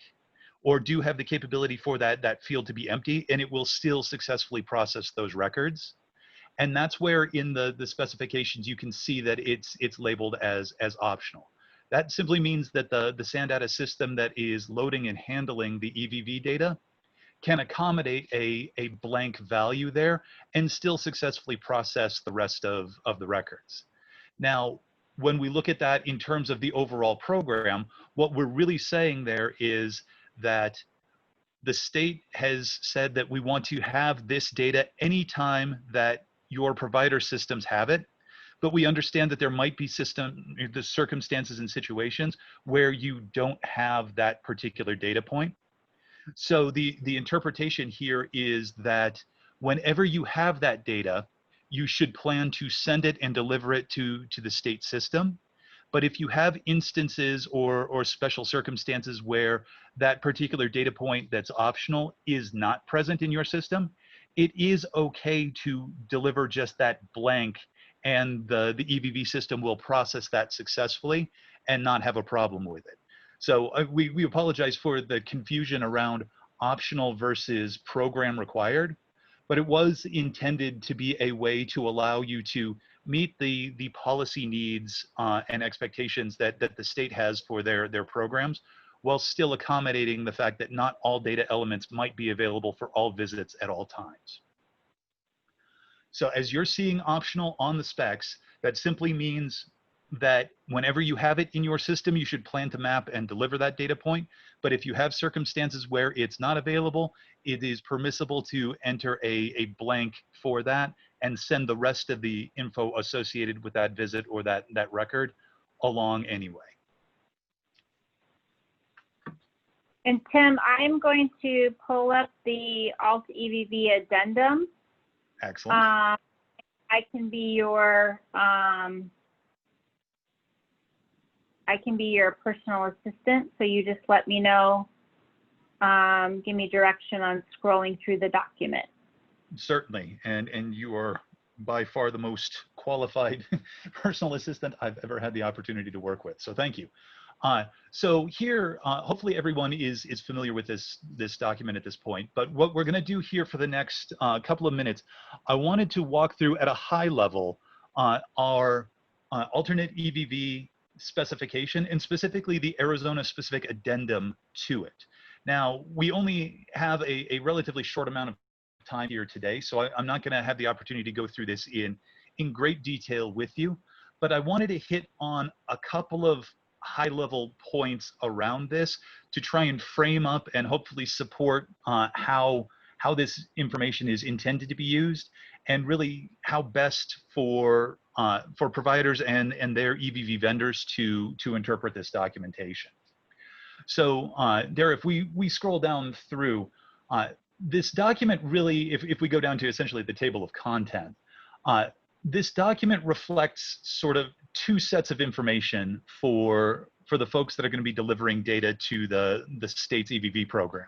or do have the capability for that field to be empty, and it will still successfully process those records. And that's where in the specifications you can see that it's labeled as optional. That simply means that the SANDATA system that is loading and handling the EVV data can accommodate a blank value there and still successfully process the rest of the records. Now, when we look at that in terms of the overall program, what we're really saying there is that the state has said that we want to have this data anytime that your provider systems have it, but we understand that there might be the circumstances and situations where you don't have that particular data point. So the interpretation here is that whenever you have that data, you should plan to send it and deliver it to the state system. But if you have instances or special circumstances where that particular data point that's optional is not present in your system, it is okay to deliver just that blank, and the EVV system will process that successfully and not have a problem with it. So we apologize for the confusion around optional versus program required, but it was intended to be a way to allow you to meet the policy needs and expectations that the state has for their programs, while still accommodating the fact that not all data elements might be available for all visits at all times. So as you're seeing optional on the specs, that simply means that whenever you have it in your system, you should plan to map and deliver that data point. But if you have circumstances where it's not available, it is permissible to enter a blank for that and send the rest of the info associated with that visit or that record along anyway. And Tim, I'm going to pull up the alt EVV addendum. Excellent. I can be your I can be your personal assistant. So you just let me know, give me direction on scrolling through the document. Certainly, and you are by far the most qualified personal assistant I've ever had the opportunity to work with. So thank you. So here, hopefully everyone is familiar with this document at this point. But what we're going to do here for the next couple of minutes, I wanted to walk through at a high level our alternate EVV specification, and specifically the Arizona specific addendum to it. Now, we only have a relatively short amount of time here today, so I'm not going to have the opportunity to go through this in great detail with you, but I wanted to hit on a couple of high-level points around this to try and frame up and hopefully support how this information is intended to be used, and really how best for providers and their EVV vendors to interpret this documentation. So there, if we scroll down through, this document really, if we go down to essentially the table of content, this document reflects sort of two sets of information for the folks that are going to be delivering data to the state's EVV program.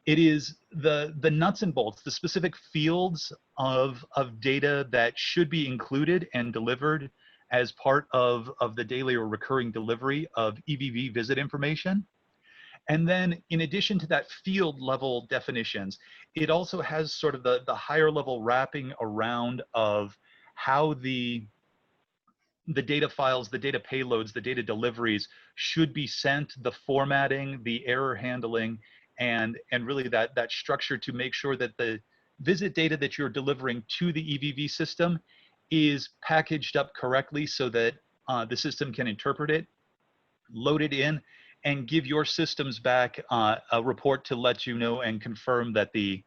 It is the nuts and bolts, the specific fields of data that should be included and delivered as part of the daily or recurring delivery of EVV visit information. And then in addition to that field level definitions, it also has sort of the higher level wrapping around of how the data files, the data payloads, the data deliveries should be sent, the formatting, the error handling, and really that structure to make sure that the visit data that you're delivering to the EVV system is packaged up correctly so that the system can interpret it, load it in, and give your systems back a report to let you know and confirm that the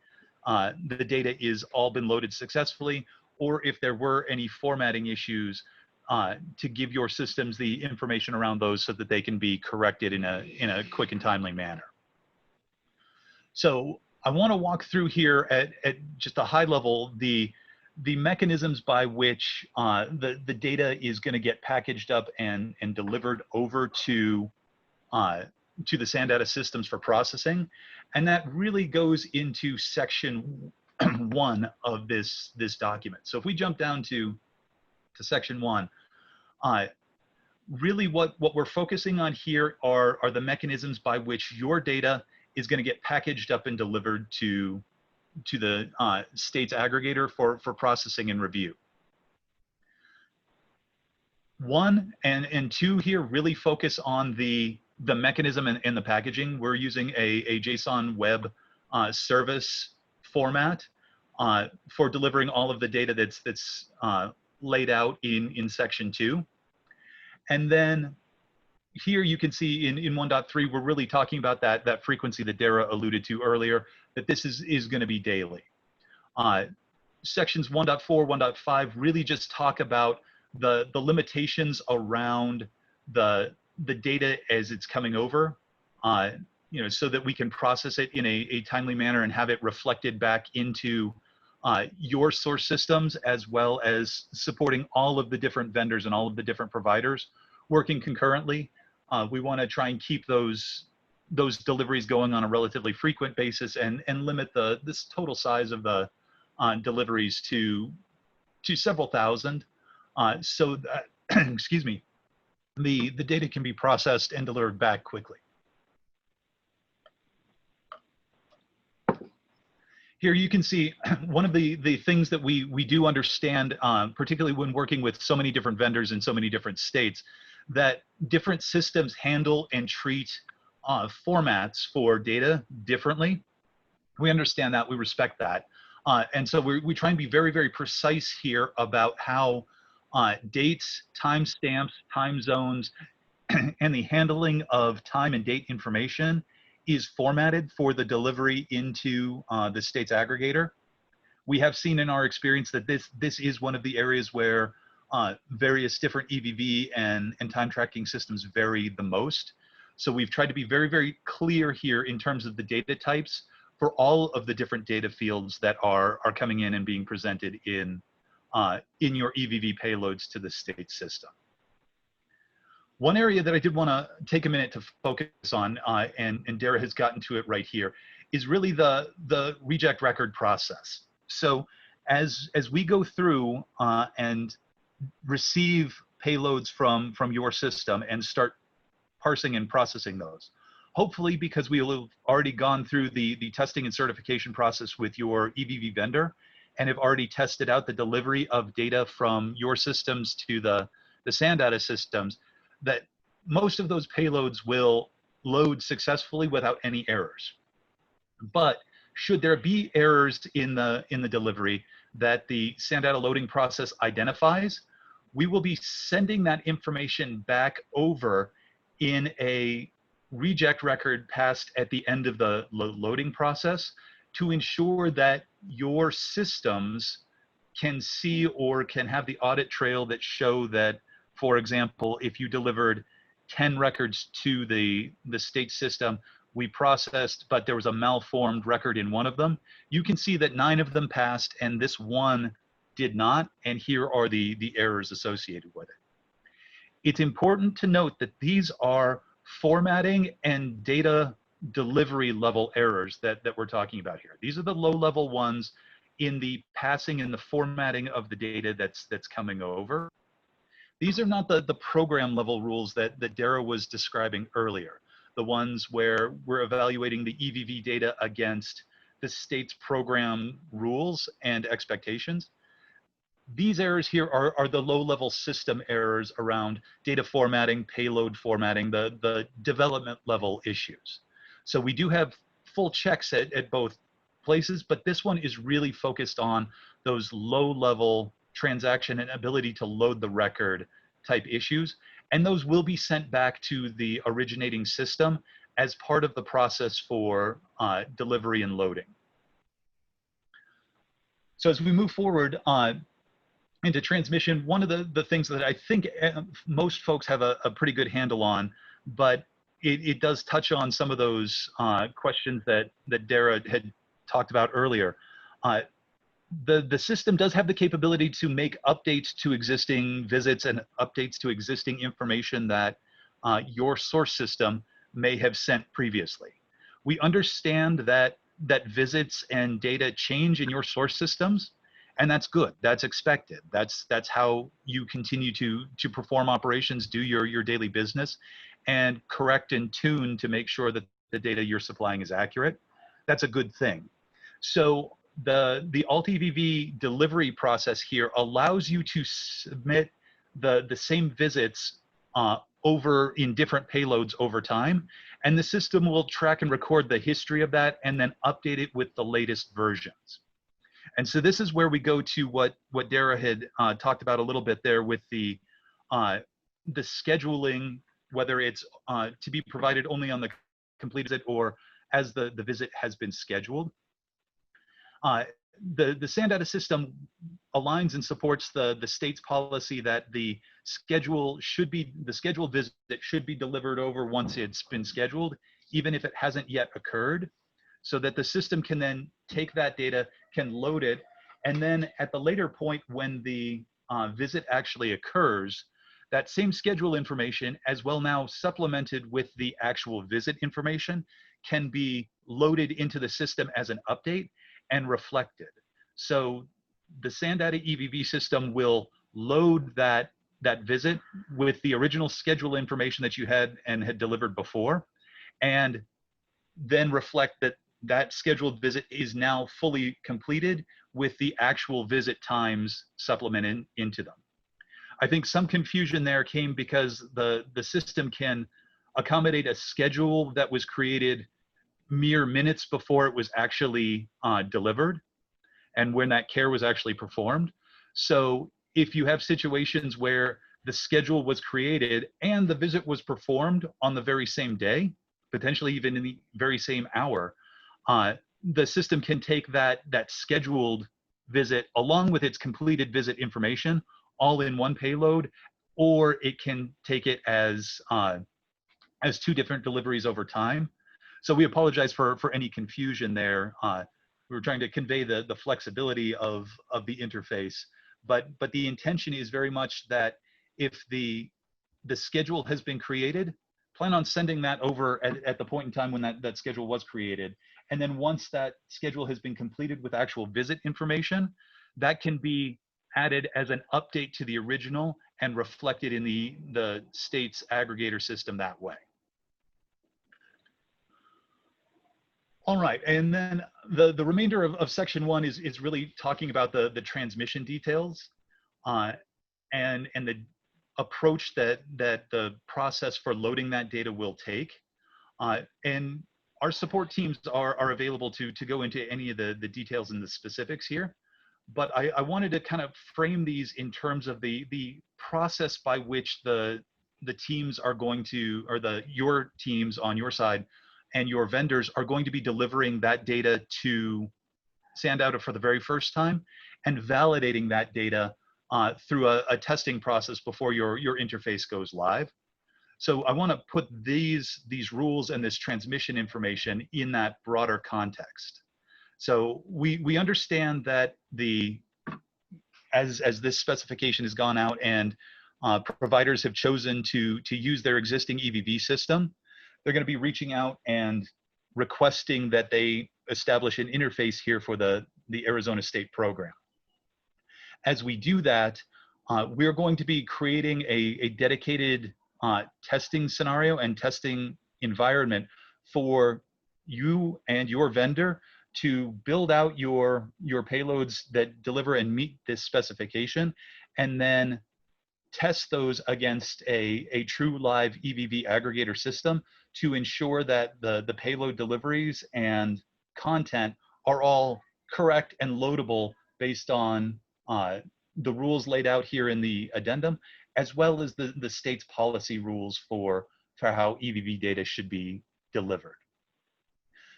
data is all been loaded successfully, or if there were any formatting issues, to give your systems the information around those so that they can be corrected in a quick and timely manner. So I want to walk through here at just a high level the mechanisms by which the data is going to get packaged up and delivered over to the SANDATA systems for processing, and that really goes into section 1 of this document. So if we jump down to section 1, really what we're focusing on here are the mechanisms by which your data is going to get packaged up and delivered to the state's aggregator for processing and review. 1 and 2 here really focus on the mechanism and the packaging. We're using a JSON web service format for delivering all of the data that's laid out in section 2. And then here you can see in 1.3, we're really talking about that frequency that Dara alluded to earlier, that this is going to be daily. Sections 1.4, 1.5 really just talk about the limitations around the data as it's coming over, so that we can process it in a timely manner and have it reflected back into your source systems, as well as supporting all of the different vendors and all of the different providers working concurrently. We want to try and keep those deliveries going on a relatively frequent basis and limit this total size of the deliveries to several thousand, so that excuse me, the data can be processed and delivered back quickly. Here you can see one of the things that we do understand, particularly when working with so many different vendors in so many different states, that different systems handle and treat formats for data differently. We understand that, we respect that. And so we try and be very, very precise here about how dates, timestamps, time zones, and the handling of time and date information is formatted for the delivery into the state's aggregator. We have seen in our experience that this is one of the areas where various different EVV and time tracking systems vary the most. So we've tried to be very, very clear here in terms of the data types for all of the different data fields that are coming in and being presented in your EVV payloads to the state system. One area that I did want to take a minute to focus on, and Dara has gotten to it right here, is really the reject record process. So as we go through and receive payloads from your system and start parsing and processing those, hopefully because we will have already gone through the testing and certification process with your EVV vendor and have already tested out the delivery of data from your systems to the SANDATA systems, that most of those payloads will load successfully without any errors. But should there be errors in the delivery that the SANDATA loading process identifies, we will be sending that information back over in a reject record passed at the end of the loading process to ensure that your systems can see or can have the audit trail that show that, for example, if you delivered 10 records to the state system, we processed, but there was a malformed record in one of them, you can see that 9 of them passed and this one did not, and here are the errors associated with it. It's important to note that these are formatting and data delivery level errors that we're talking about here. These are the low level ones in the passing and the formatting of the data that's coming over. These are not the program level rules that Dara was describing earlier, the ones where we're evaluating the EVV data against the state's program rules and expectations. These errors here are the low-level system errors around data formatting, payload formatting, the development level issues. So we do have full checks at both places, but this one is really focused on those low-level transaction and ability to load the record type issues. And those will be sent back to the originating system as part of the process for delivery and loading. So as we move forward into transmission, one of the things that I think most folks have a pretty good handle on, but it does touch on some of those questions that Dara had talked about earlier. The system does have the capability to make updates to existing visits and updates to existing information that your source system may have sent previously. We understand that visits and data change in your source systems, and that's good. That's expected. That's how you continue to perform operations, do your daily business, and correct and tune to make sure that the data you're supplying is accurate. That's a good thing. So the alt-EVV delivery process here allows you to submit the same visits over in different payloads over time, and the system will track and record the history of that and then update it with the latest versions. And so this is where we go to what Dara had talked about a little bit there with the scheduling, whether it's to be provided only on the complete visit or as the visit has been scheduled. The SANDATA system aligns and supports the state's policy that the scheduled visit should be delivered over once it's been scheduled, even if it hasn't yet occurred, so that the system can then take that data, can load it, and then at the later point when the visit actually occurs, that same schedule information, as well now supplemented with the actual visit information, can be loaded into the system as an update and reflected. So the SANDATA EVV system will load that visit with the original schedule information that you had delivered before, and then reflect that scheduled visit is now fully completed with the actual visit times supplemented into them. I think some confusion there came because the system can accommodate a schedule that was created mere minutes before it was actually delivered and when that care was actually performed. So if you have situations where the schedule was created and the visit was performed on the very same day, potentially even in the very same hour, the system can take that scheduled visit along with its completed visit information all in one payload, or it can take it as 2 different deliveries over time. So we apologize for any confusion there. We were trying to convey the flexibility of the interface, but the intention is very much that if the the schedule has been created, plan on sending that over at the point in time when that schedule was created. And then once that schedule has been completed with actual visit information, that can be added as an update to the original and reflected in the state's aggregator system that way. All right, and then the remainder of section 1 is really talking about the transmission details and the approach that the process for loading that data will take. And our support teams are available to go into any of the details and the specifics here. But I wanted to kind of frame these in terms of the process by which the teams are going to, or your teams on your side and your vendors are going to be delivering that data to Sandata for the very first time and validating that data through a testing process before your interface goes live. So I want to put these rules and this transmission information in that broader context. So we understand that as this specification has gone out and providers have chosen to use their existing EVV system, they're going to be reaching out and requesting that they establish an interface here for the Arizona State program. As we do that, we're going to be creating a dedicated testing scenario and testing environment for you and your vendor to build out your payloads that deliver and meet this specification, and then test those against a true live EVV aggregator system to ensure that the payload deliveries and content are all correct and loadable based on the rules laid out here in the addendum, as well as the state's policy rules for how EVV data should be delivered.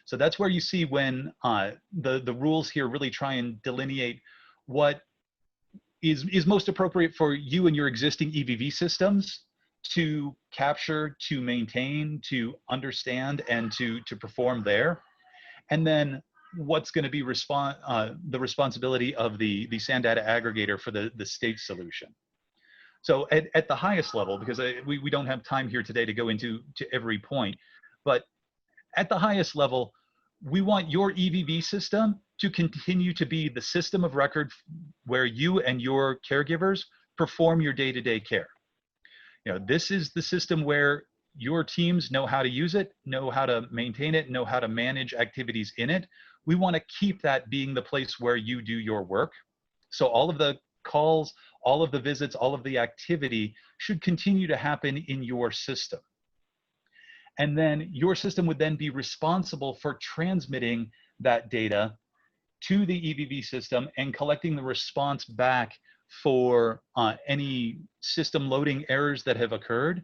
So that's where you see when the rules here really try and delineate what is most appropriate for you and your existing EVV systems to capture, to maintain, to understand, and to perform there. And then what's going to be the responsibility of the Sandata aggregator for the state solution. So at the highest level, because we don't have time here today to go into every point, but at the highest level, we want your EVV system to continue to be the system of record where you and your caregivers perform your day-to-day care. You know, this is the system where your teams know how to use it, know how to maintain it, know how to manage activities in it. We want to keep that being the place where you do your work. So all of the calls, all of the visits, all of the activity should continue to happen in your system. And then your system would then be responsible for transmitting that data to the EVV system and collecting the response back for any system loading errors that have occurred,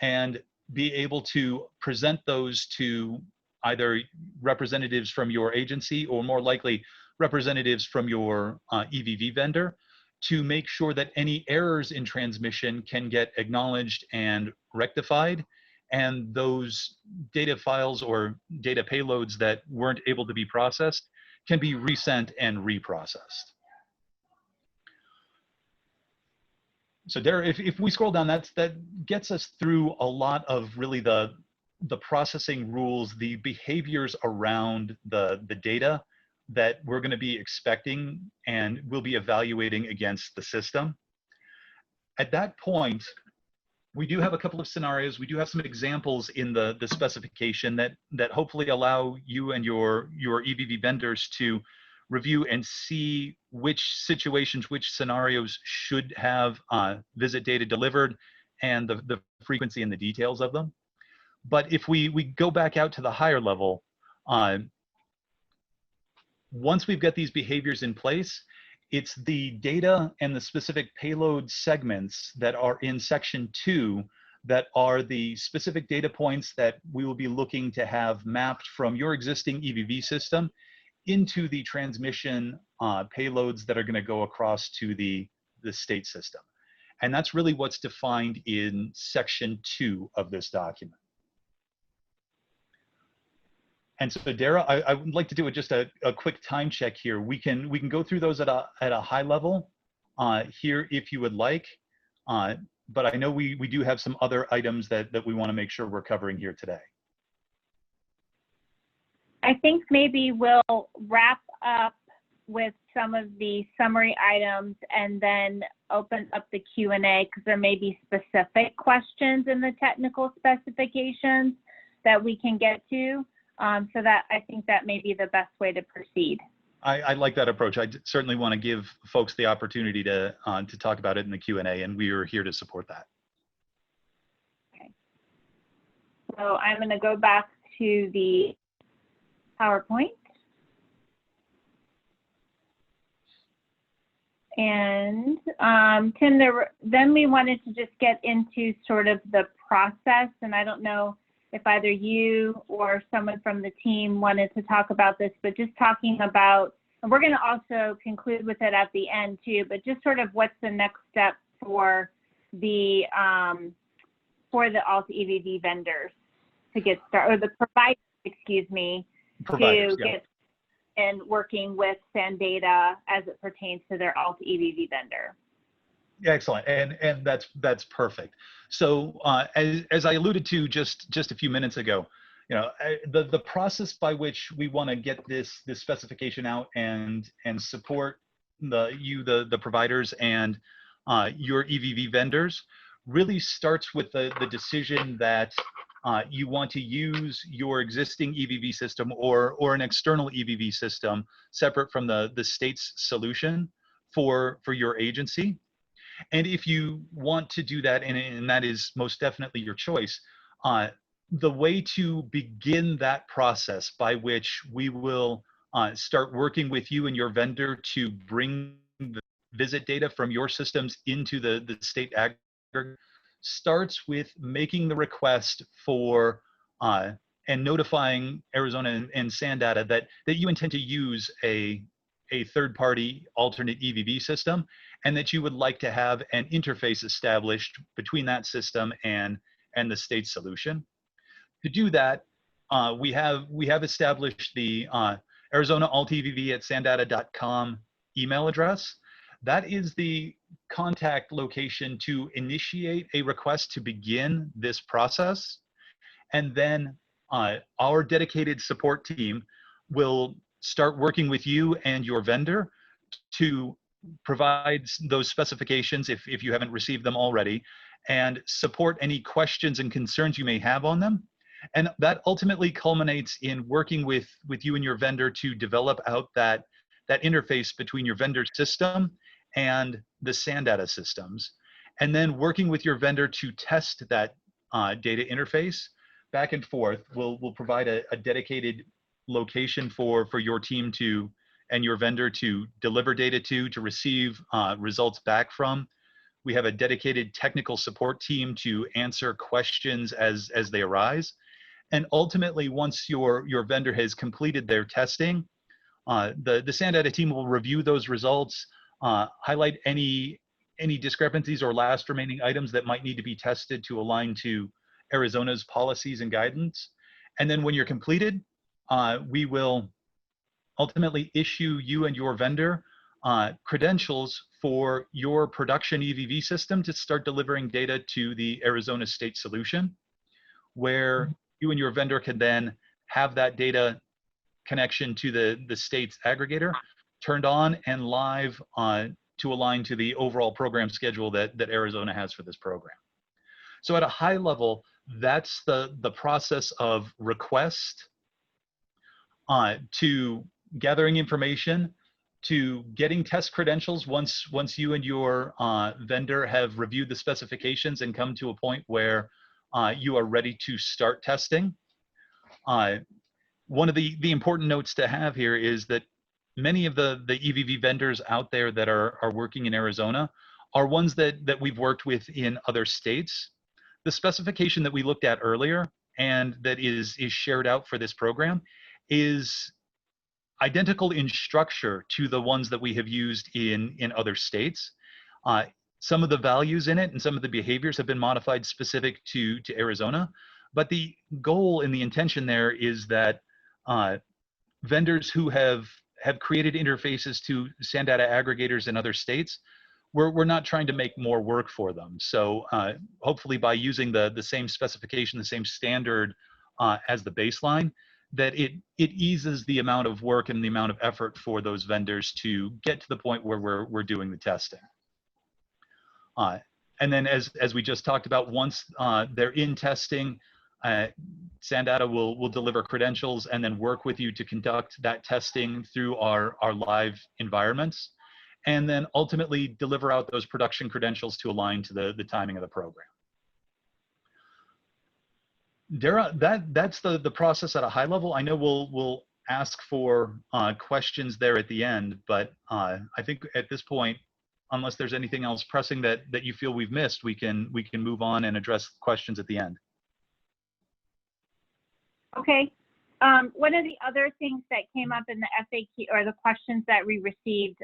and be able to present those to either representatives from your agency or more likely representatives from your EVV vendor to make sure that any errors in transmission can get acknowledged and rectified, and those data files or data payloads that weren't able to be processed can be resent and reprocessed. So there, if we scroll down, that gets us through a lot of really the processing rules, the behaviors around the data that we're going to be expecting and we'll be evaluating against the system. At that point, we do have a couple of scenarios. We do have some examples in the specification that hopefully allow you and your EVV vendors to review and see which situations, which scenarios should have visit data delivered and the frequency and the details of them. But if we go back out to the higher level, once we've got these behaviors in place, it's the data and the specific payload segments that are in section 2 that are the specific data points that we will be looking to have mapped from your existing EVV system into the transmission payloads that are going to go across to the state system. And that's really what's defined in section 2 of this document. And so Dara, I would like to do just a quick time check here. We can go through those at a high level here if you would like. but I know we do have some other items that we want to make sure we're covering here today. I think maybe we'll wrap up with some of the summary items and then open up the Q&A, because there may be specific questions in the technical specifications that we can get to. So that I think that may be the best way to proceed. I like that approach. I certainly want to give folks the opportunity to talk about it in the Q&A, and we are here to support that. Okay. So I'm going to go back to the PowerPoint. And Tim, then we wanted to just get into sort of the process, and I don't know if either you or someone from the team wanted to talk about this, but just talking about, and we're going to also conclude with it at the end too, but just sort of what's the next step for the alt EVV vendors to get started, or the providers, excuse me, Providers, to get and working with SANdata as it pertains to their alt EVV vendor. Excellent, and that's perfect. So as I alluded to just a few minutes ago, you know, the process by which we want to get this specification out and support the providers and your EVV vendors really starts with the decision that you want to use your existing EVV system or an external EVV system separate from the state's solution for your agency. And if you want to do that, and that is most definitely your choice, the way to begin that process by which we will start working with you and your vendor to bring the visit data from your systems into the state aggregate starts with making the request for and notifying Arizona and SANdata that you intend to use a third-party alternate EVV system, and that you would like to have an interface established between that system and the state solution. To do that, we have established the ArizonaAltEVV@sandata.com email address. That is the contact location to initiate a request to begin this process, and then our dedicated support team will start working with you and your vendor to provide those specifications if you haven't received them already, and support any questions and concerns you may have on them. And that ultimately culminates in working with you and your vendor to develop out that interface between your vendor system and the SANdata systems, and then working with your vendor to test that data interface back and forth. We'll provide a dedicated location for your team to and your vendor to deliver data to receive results back from. We have a dedicated technical support team to answer questions as they arise. And ultimately, once your vendor has completed their testing, the SANdata team will review those results, highlight any discrepancies or last remaining items that might need to be tested to align to Arizona's policies and guidance. And then when you're completed, we will ultimately issue you and your vendor credentials for your production EVV system to start delivering data to the Arizona state solution, where you and your vendor can then have that data connection to the state's aggregator turned on and live to align to the overall program schedule that Arizona has for this program. So at a high level, that's the process of request to gathering information, to getting test credentials once you and your vendor have reviewed the specifications and come to a point where you are ready to start testing. One of the important notes to have here is that many of the EVV vendors out there that are working in Arizona are ones that we've worked with in other states. The specification that we looked at earlier and that is shared out for this program is identical in structure to the ones that we have used in other states. Some of the values in it and some of the behaviors have been modified specific to Arizona, but the goal and the intention there is that vendors who have created interfaces to SANdata aggregators in other states we're not trying to make more work for them. So hopefully by using the same specification, the same standard as the baseline, that it eases the amount of work and the amount of effort for those vendors to get to the point where we're doing the testing. And then as we just talked about, once they're in testing, Sandata will deliver credentials and then work with you to conduct that testing through our live environments, and then ultimately deliver out those production credentials to align to the timing of the program. Dara, that's the process at a high level. I know we'll ask for questions there at the end, but I think at this point, unless there's anything else pressing that you feel we've missed, we can move on and address questions at the end. Okay. One of the other things that came up in the FAQ, or the questions that we received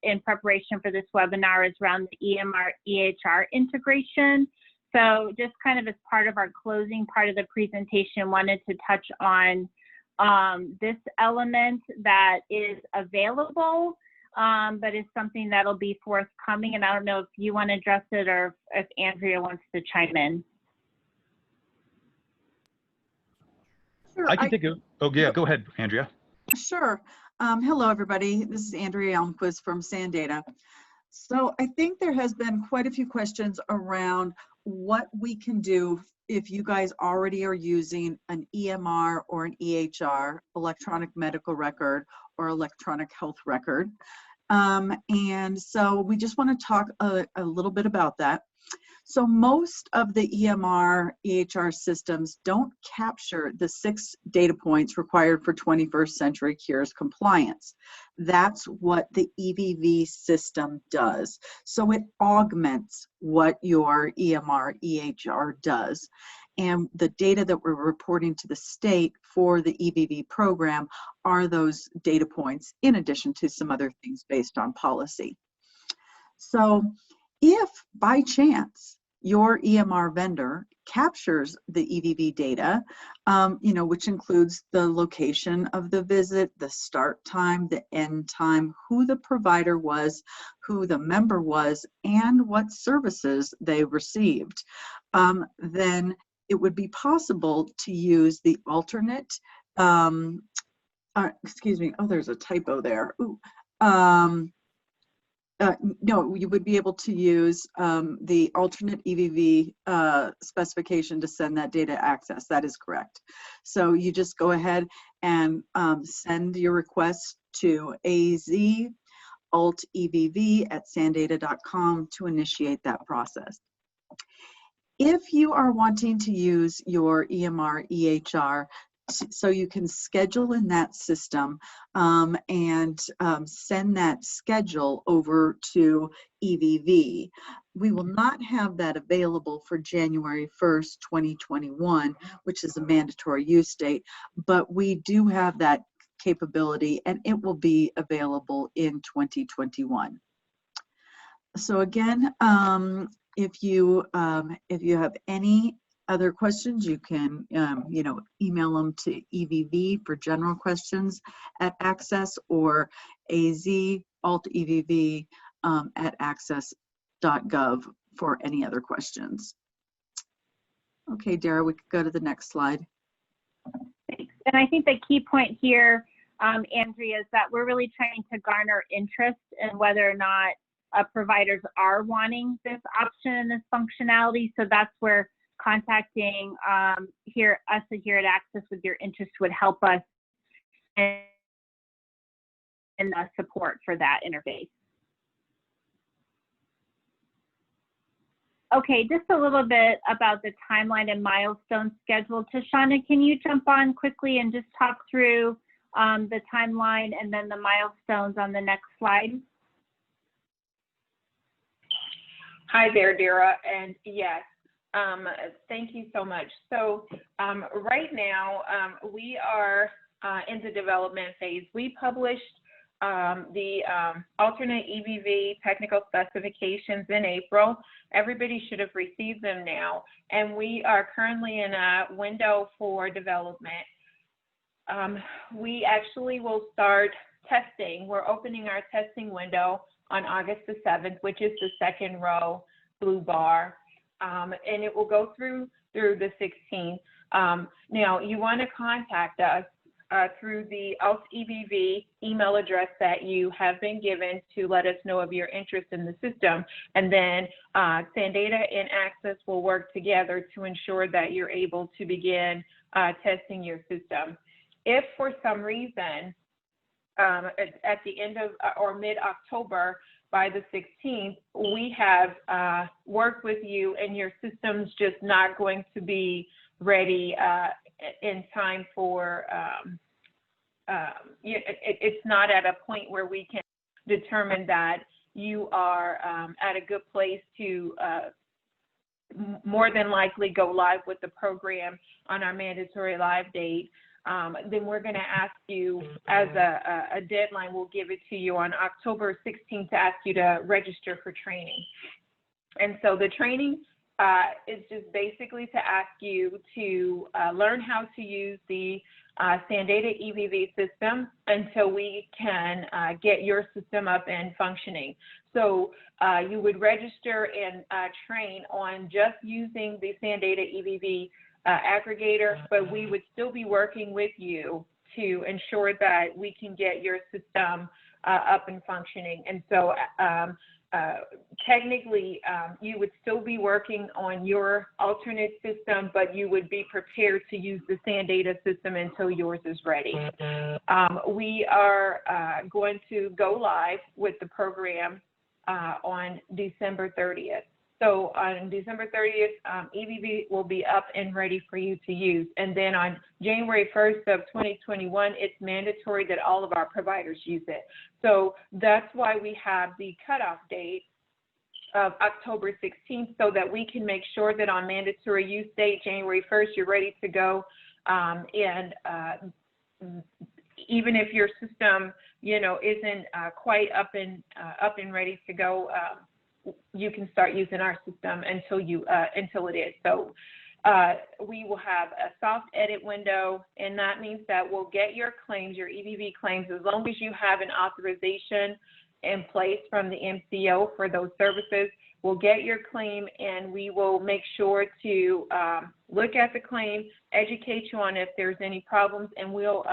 in preparation for this webinar, is around the EMR EHR integration. So just kind of as part of our closing part of the presentation, wanted to touch on this element that is available, but is something that'll be forthcoming. And I don't know if you want to address it or if Andrea wants to chime in. Sure, I can take it. Oh yeah, go ahead, Andrea. Sure. Hello, everybody. This is Andrea Almquist from Sandata. So I think there has been quite a few questions around what we can do if you guys already are using an EMR or an EHR, electronic medical record, or electronic health record. And so we just want to talk a little bit about that. So most of the EMR, EHR systems don't capture the 6 data points required for 21st century cures compliance. That's what the EVV system does. So it augments what your EMR, EHR does. And the data that we're reporting to the state for the EVV program are those data points, in addition to some other things based on policy. So if by chance your EMR vendor captures the EVV data, which includes the location of the visit, the start time, the end time, who the provider was, who the member was, and what services they received, then it would be possible to use the alternate, excuse me, oh, there's a typo there. Ooh. No, you would be able to use the alternate EVV specification to send that data access. That is correct. So you just go ahead and send your request to azaltevv@sandata.com to initiate that process. If you are wanting to use your EMR, EHR, so you can schedule in that system and send that schedule over to EVV. We will not have that available for January 1st, 2021, which is a mandatory use date, but we do have that capability and it will be available in 2021. So again, if you have any other questions, you can email them to EVV for general questions at Access, or azaltevv at access.gov for any other questions. Okay, Dara, we could go to the next slide. Thanks. And I think the key point here, Andrea, is that we're really trying to garner interest in whether or not providers are wanting this option and this functionality. So that's where contacting us here at Access with your interest would help us in the support for that interface. Okay, just a little bit about the timeline and milestone schedule. Tashana, can you jump on quickly and just talk through the timeline and then the milestones on the next slide? Hi there, Dara, and yes. Thank you so much. So right now we are in the development phase. We published the alternate EVV technical specifications in April. Everybody should have received them now, and we are currently in a window for development. We actually will start testing. We're opening our testing window on August the 7th, which is the second row blue bar, and it will go through the 16th. Now, you want to contact us through the EVV email address that you have been given to let us know of your interest in the system. And then SANDATA and Access will work together to ensure that you're able to begin testing your system. If for some reason at the end of or mid-October, by the 16th, we have worked with you and your system's just not going to be ready in time for, it's not at a point where we can determine that you are at a good place to more than likely go live with the program on our mandatory live date, then we're going to ask you as a deadline. We'll give it to you on October 16th to ask you to register for training. And so the training is just basically to ask you to learn how to use the SANDATA EVV system until we can get your system up and functioning. So you would register and train on just using the SANDATA EVV aggregator, but we would still be working with you to ensure that we can get your system up and functioning. And so technically, you would still be working on your alternate system, but you would be prepared to use the SANDATA system until yours is ready. We are going to go live with the program on December 30th. So on December 30th, EVV will be up and ready for you to use. And then on January 1st of 2021, it's mandatory that all of our providers use it. So that's why we have the cutoff date of October 16th, so that we can make sure that on mandatory use date, January 1st, you're ready to go. Even if your system, isn't quite up and ready to go, you can start using our system until it is. So we will have a soft edit window, and that means that we'll get your claims, your EVV claims, as long as you have an authorization in place from the MCO for those services. We'll get your claim, and we will make sure to look at the claim, educate you on if there's any problems, and we'll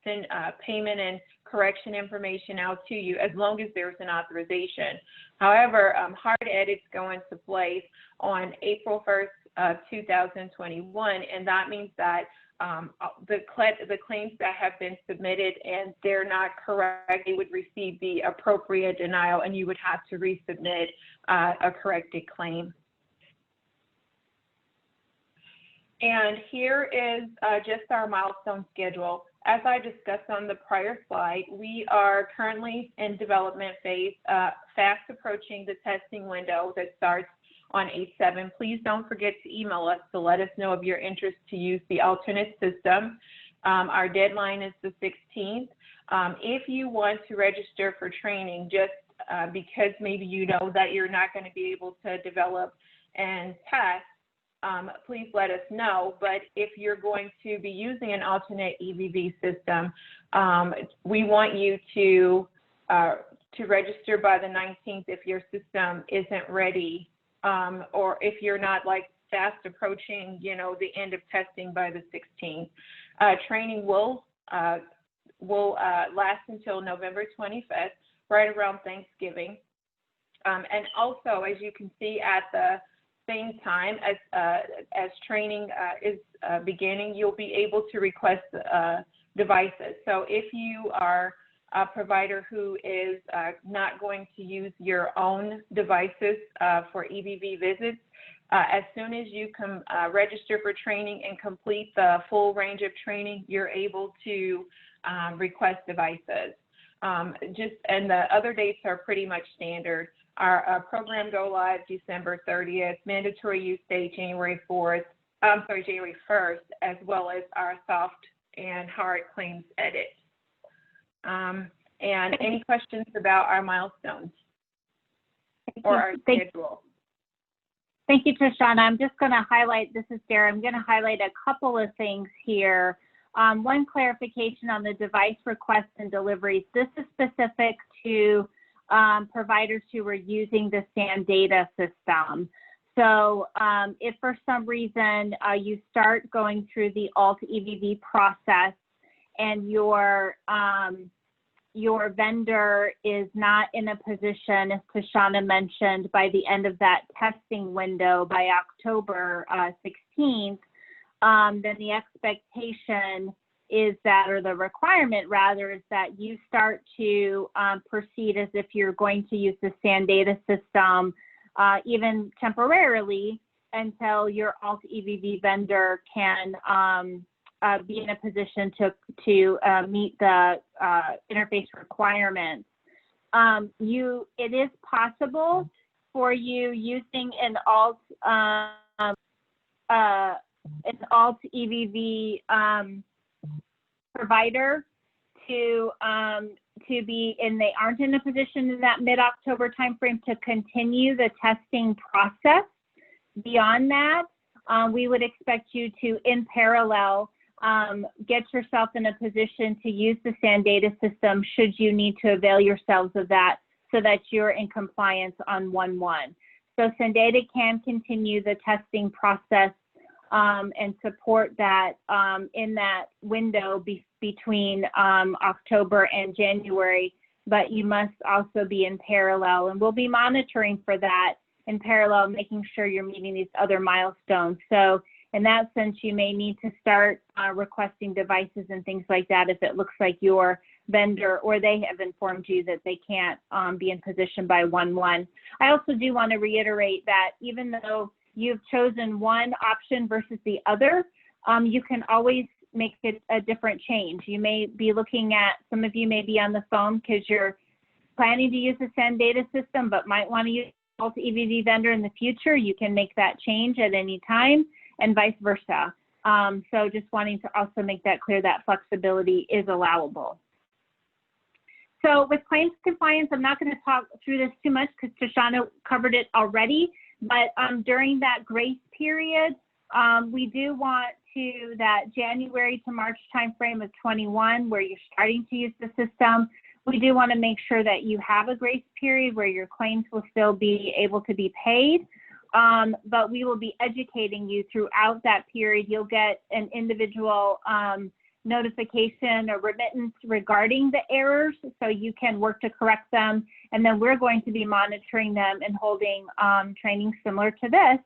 send payment and correction information out to you as long as there's an authorization. However, hard edits go into place on April 1st, 2021, and that means that the claims that have been submitted and they're not correct, they would receive the appropriate denial, and you would have to resubmit a corrected claim. And here is just our milestone schedule. As I discussed on the prior slide, we are currently in development phase, fast approaching the testing window that starts on 8/7. Please don't forget to email us to let us know of your interest to use the alternate system. Our deadline is the 16th. If you want to register for training, just because maybe you know that you're not going to be able to develop and test, please let us know. But if you're going to be using an alternate EVV system, we want you to register by the 19th if your system isn't ready, or if you're not fast approaching, the end of testing by the 16th. Training will last until November 25th, right around Thanksgiving. And also, as you can see, at the same time as training is beginning, you'll be able to request devices. So if you are a provider who is not going to use your own devices for EVV visits, as soon as you can register for training and complete the full range of training, you're able to request devices. And the other dates are pretty much standard. Our program go live December 30th, mandatory use date January 1st, as well as our soft and hard claims edit. And any questions about our milestones or our schedule? Thank you, Trishana. I'm just going to highlight, this is Sarah, I'm going to highlight a couple of things here. One clarification on the device requests and deliveries. This is specific to providers who are using the SANdata system. So if for some reason you start going through the alt EVV process and your vendor is not in a position, as Tashana mentioned, by the end of that testing window by October 16th, then the expectation is that, or the requirement rather, is that you start to proceed as if you're going to use the SANdata system, even temporarily, until your alt EVV vendor can be in a position to meet the interface requirements. It is possible for you using an alt EVV provider to be, and they aren't in a position in that mid-October timeframe to continue the testing process. Beyond that, we would expect you to, in parallel, get yourself in a position to use the SANdata system should you need to avail yourselves of that so that you're in compliance on 1/1. So SANdata can continue the testing process and support that in that window between October and January, but you must also be in parallel, and we'll be monitoring for that in parallel, making sure you're meeting these other milestones. So in that sense, you may need to start requesting devices and things like that if it looks like your vendor or they have informed you that they can't be in position by 1/1. I also do want to reiterate that even though you've chosen one option versus the other, you can always make it a different change. You may be looking at, some of you may be on the phone because you're planning to use the SANdata system, but might want to use alt EVV vendor in the future. You can make that change at any time, and vice versa. So just wanting to also make that clear that flexibility is allowable. So with claims compliance, I'm not going to talk through this too much because Tashana covered it already, but during that grace period, we do want to, that January to March timeframe of 21, where you're starting to use the system, we do want to make sure that you have a grace period where your claims will still be able to be paid. But we will be educating you throughout that period. You'll get an individual notification or remittance regarding the errors so you can work to correct them. And then we're going to be monitoring them and holding training similar to this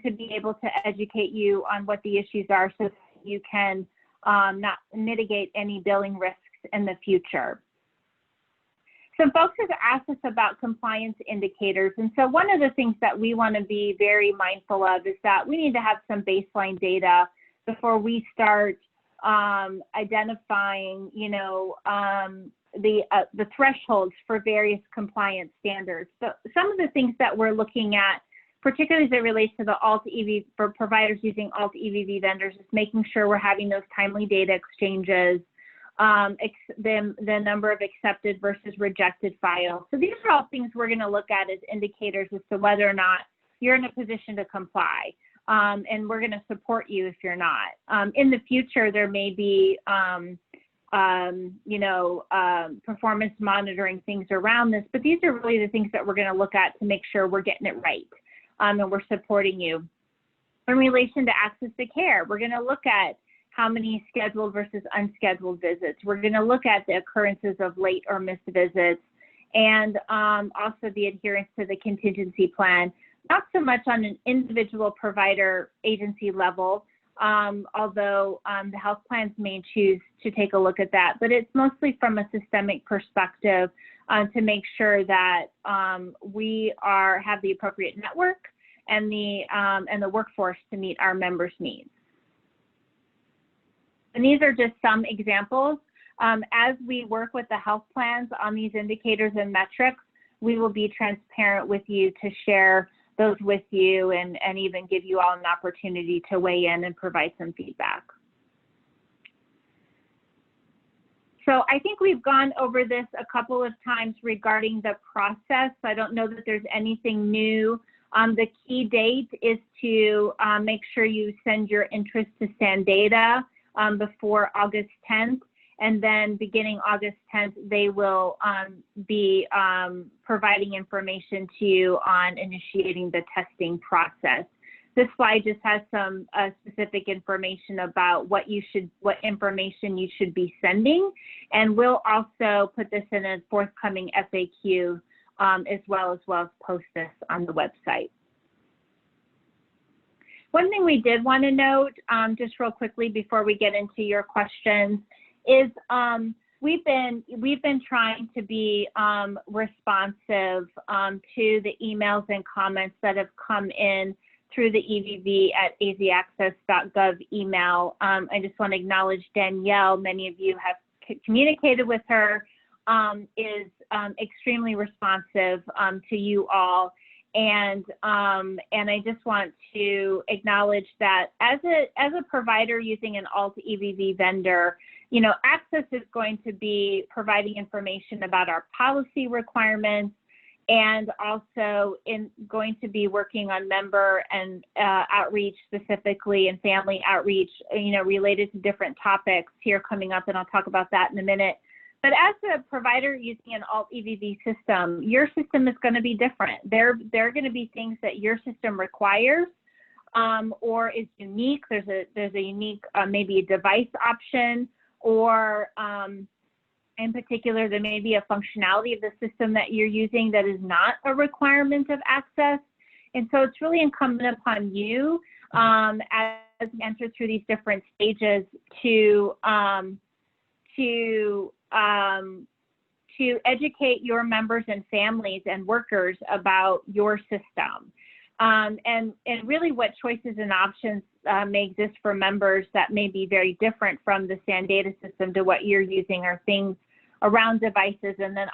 to be able to educate you on what the issues are so that you can not mitigate any billing risks in the future. Some folks have asked us about compliance indicators. And so one of the things that we want to be very mindful of is that we need to have some baseline data before we start identifying, the thresholds for various compliance standards. So some of the things that we're looking at, particularly as it relates to the alt EVV, for providers using alt EVV vendors, is making sure we're having those timely data exchanges, the number of accepted versus rejected files. So these are all things we're going to look at as indicators as to whether or not you're in a position to comply. And we're going to support you if you're not. In the future, there may be, performance monitoring things around this, but these are really the things that we're going to look at to make sure we're getting it right and we're supporting you. In relation to access to care, we're going to look at how many scheduled versus unscheduled visits. We're going to look at the occurrences of late or missed visits, and also the adherence to the contingency plan. Not so much on an individual provider agency level, although the health plans may choose to take a look at that, but it's mostly from a systemic perspective to make sure that we have the appropriate network and the workforce to meet our members' needs. And these are just some examples. As we work with the health plans on these indicators and metrics, we will be transparent with you to share those with you and even give you all an opportunity to weigh in and provide some feedback. So I think we've gone over this a couple of times regarding the process. I don't know that there's anything new. The key date is to make sure you send your interest to SANdata before August 10th. And then beginning August 10th, they will be providing information to you on initiating the testing process. This slide just has some specific information about what information you should be sending. And we'll also put this in a forthcoming FAQ as well as post this on the website. One thing we did want to note, just real quickly before we get into your questions, is we've been trying to be responsive to the emails and comments that have come in through the EVV@azaccess.gov email. I just want to acknowledge Danielle. Many of you have communicated with her, is extremely responsive to you all. And I just want to acknowledge that as a provider using an alt EVV vendor, you know, Access is going to be providing information about our policy requirements, and also going to be working on member and outreach specifically, and family outreach, you know, related to different topics here coming up, and I'll talk about that in a minute. But as a provider using an alt EVV system, your system is going to be different. There are going to be things that your system requires or is unique. There's a unique maybe a device option, or in particular, there may be a functionality of the system that you're using that is not a requirement of Access. And so it's really incumbent upon you as you enter through these different stages to educate your members and families and workers about your system. And really what choices and options may exist for members that may be very different from the SANdata system to what you're using, are things around devices, and then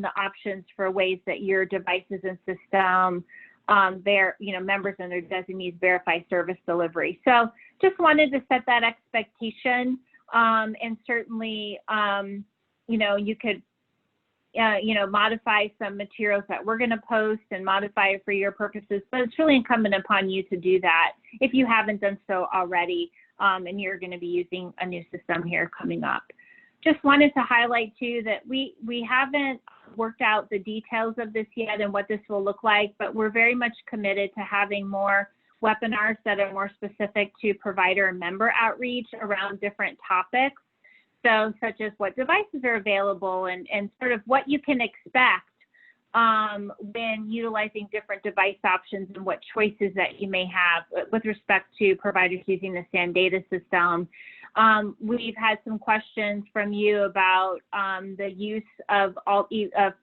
the options for ways that your devices and system, their members and their designees verify service delivery. So just wanted to set that expectation, and certainly you could modify some materials that we're going to post and modify it for your purposes, but it's really incumbent upon you to do that if you haven't done so already, and you're going to be using a new system here coming up. Just wanted to highlight too that we haven't worked out the details of this yet and what this will look like, but we're very much committed to having more webinars that are more specific to provider and member outreach around different topics. So such as what devices are available and sort of what you can expect when utilizing different device options, and what choices that you may have with respect to providers using the SANdata system. We've had some questions from you about the use of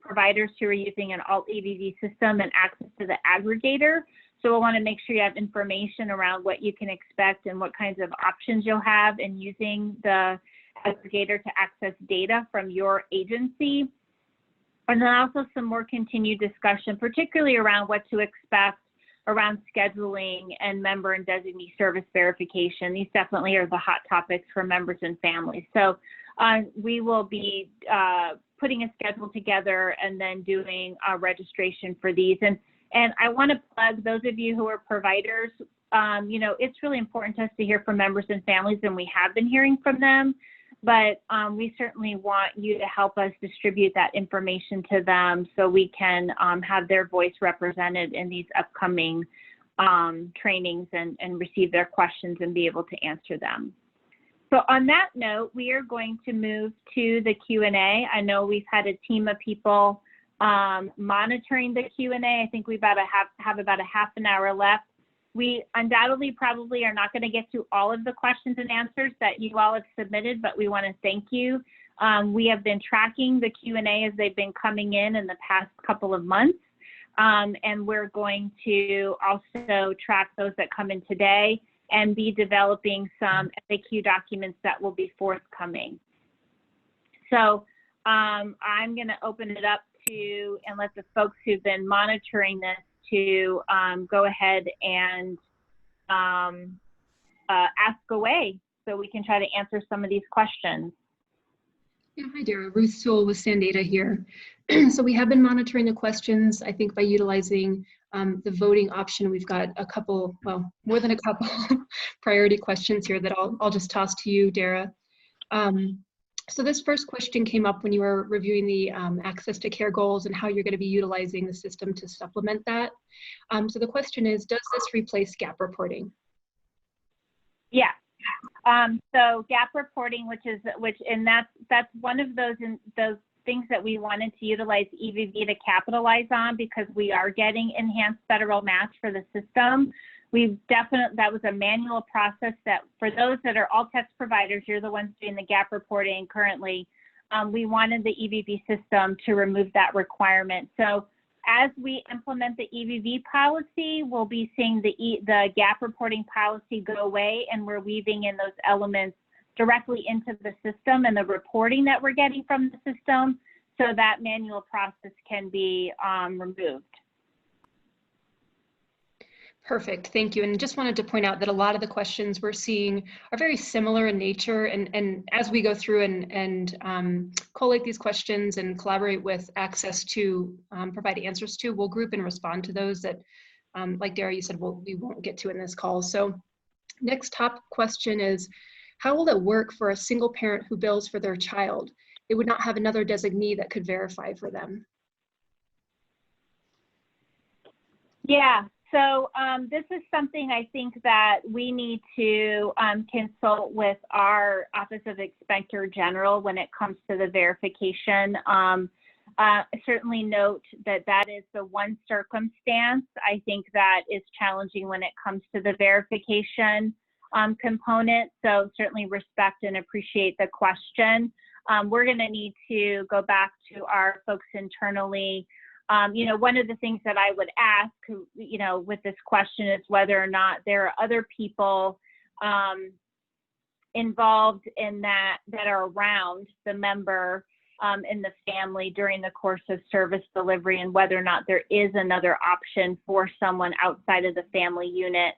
providers who are using an alt EVV system and access to the aggregator. So we'll want to make sure you have information around what you can expect and what kinds of options you'll have in using the aggregator to access data from your agency. And then also some more continued discussion, particularly around what to expect around scheduling and member and designee service verification. These definitely are the hot topics for members and families. So we will be putting a schedule together and then doing a registration for these. And I want to plug those of you who are providers. It's really important to us to hear from members and families, and we have been hearing from them. But we certainly want you to help us distribute that information to them so we can have their voice represented in these upcoming trainings and receive their questions and be able to answer them. So on that note, we are going to move to the Q&A. I know we've had a team of people monitoring the Q&A. I think we have about a half an hour left. We undoubtedly probably are not going to get to all of the questions and answers that you all have submitted, but we want to thank you. We have been tracking the Q&A as they've been coming in the past couple of months, and we're going to also track those that come in today and be developing some FAQ documents that will be forthcoming. So I'm going to open it up to and let the folks who've been monitoring this to go ahead and ask away so we can try to answer some of these questions. Yeah, hi Dara, Ruth Sewell with SANdata here. So we have been monitoring the questions, I think by utilizing the voting option. We've got a couple, well, more than a couple priority questions here that I'll just toss to you, Dara. So this first question came up when you were reviewing the access to care goals and how you're going to be utilizing the system to supplement that. So the question is, does this replace gap reporting? Yeah. So gap reporting, and that's one of those things that we wanted to utilize EVV to capitalize on, because we are getting enhanced federal match for the system. That was a manual process that for those that are all text providers, you're the ones doing the gap reporting currently. We wanted the EVV system to remove that requirement. So as we implement the EVV policy, we'll be seeing the gap reporting policy go away, and we're weaving in those elements directly into the system and the reporting that we're getting from the system, so that manual process can be removed. Perfect, thank you. And just wanted to point out that a lot of the questions we're seeing are very similar in nature. And as we go through and collate these questions and collaborate with Access to provide answers to, we'll group and respond to those that, like Dara, you said, we won't get to in this call. So next top question is, how will it work for a single parent who bills for their child? They would not have another designee that could verify for them. Yeah. So this is something I think that we need to consult with our Office of Inspector General when it comes to the verification. Certainly note that that is the one circumstance I think that is challenging when it comes to the verification component. So certainly respect and appreciate the question. We're going to need to go back to our folks internally. One of the things that I would ask, with this question is whether or not there are other people involved in that are around the member in the family during the course of service delivery, and whether or not there is another option for someone outside of the family unit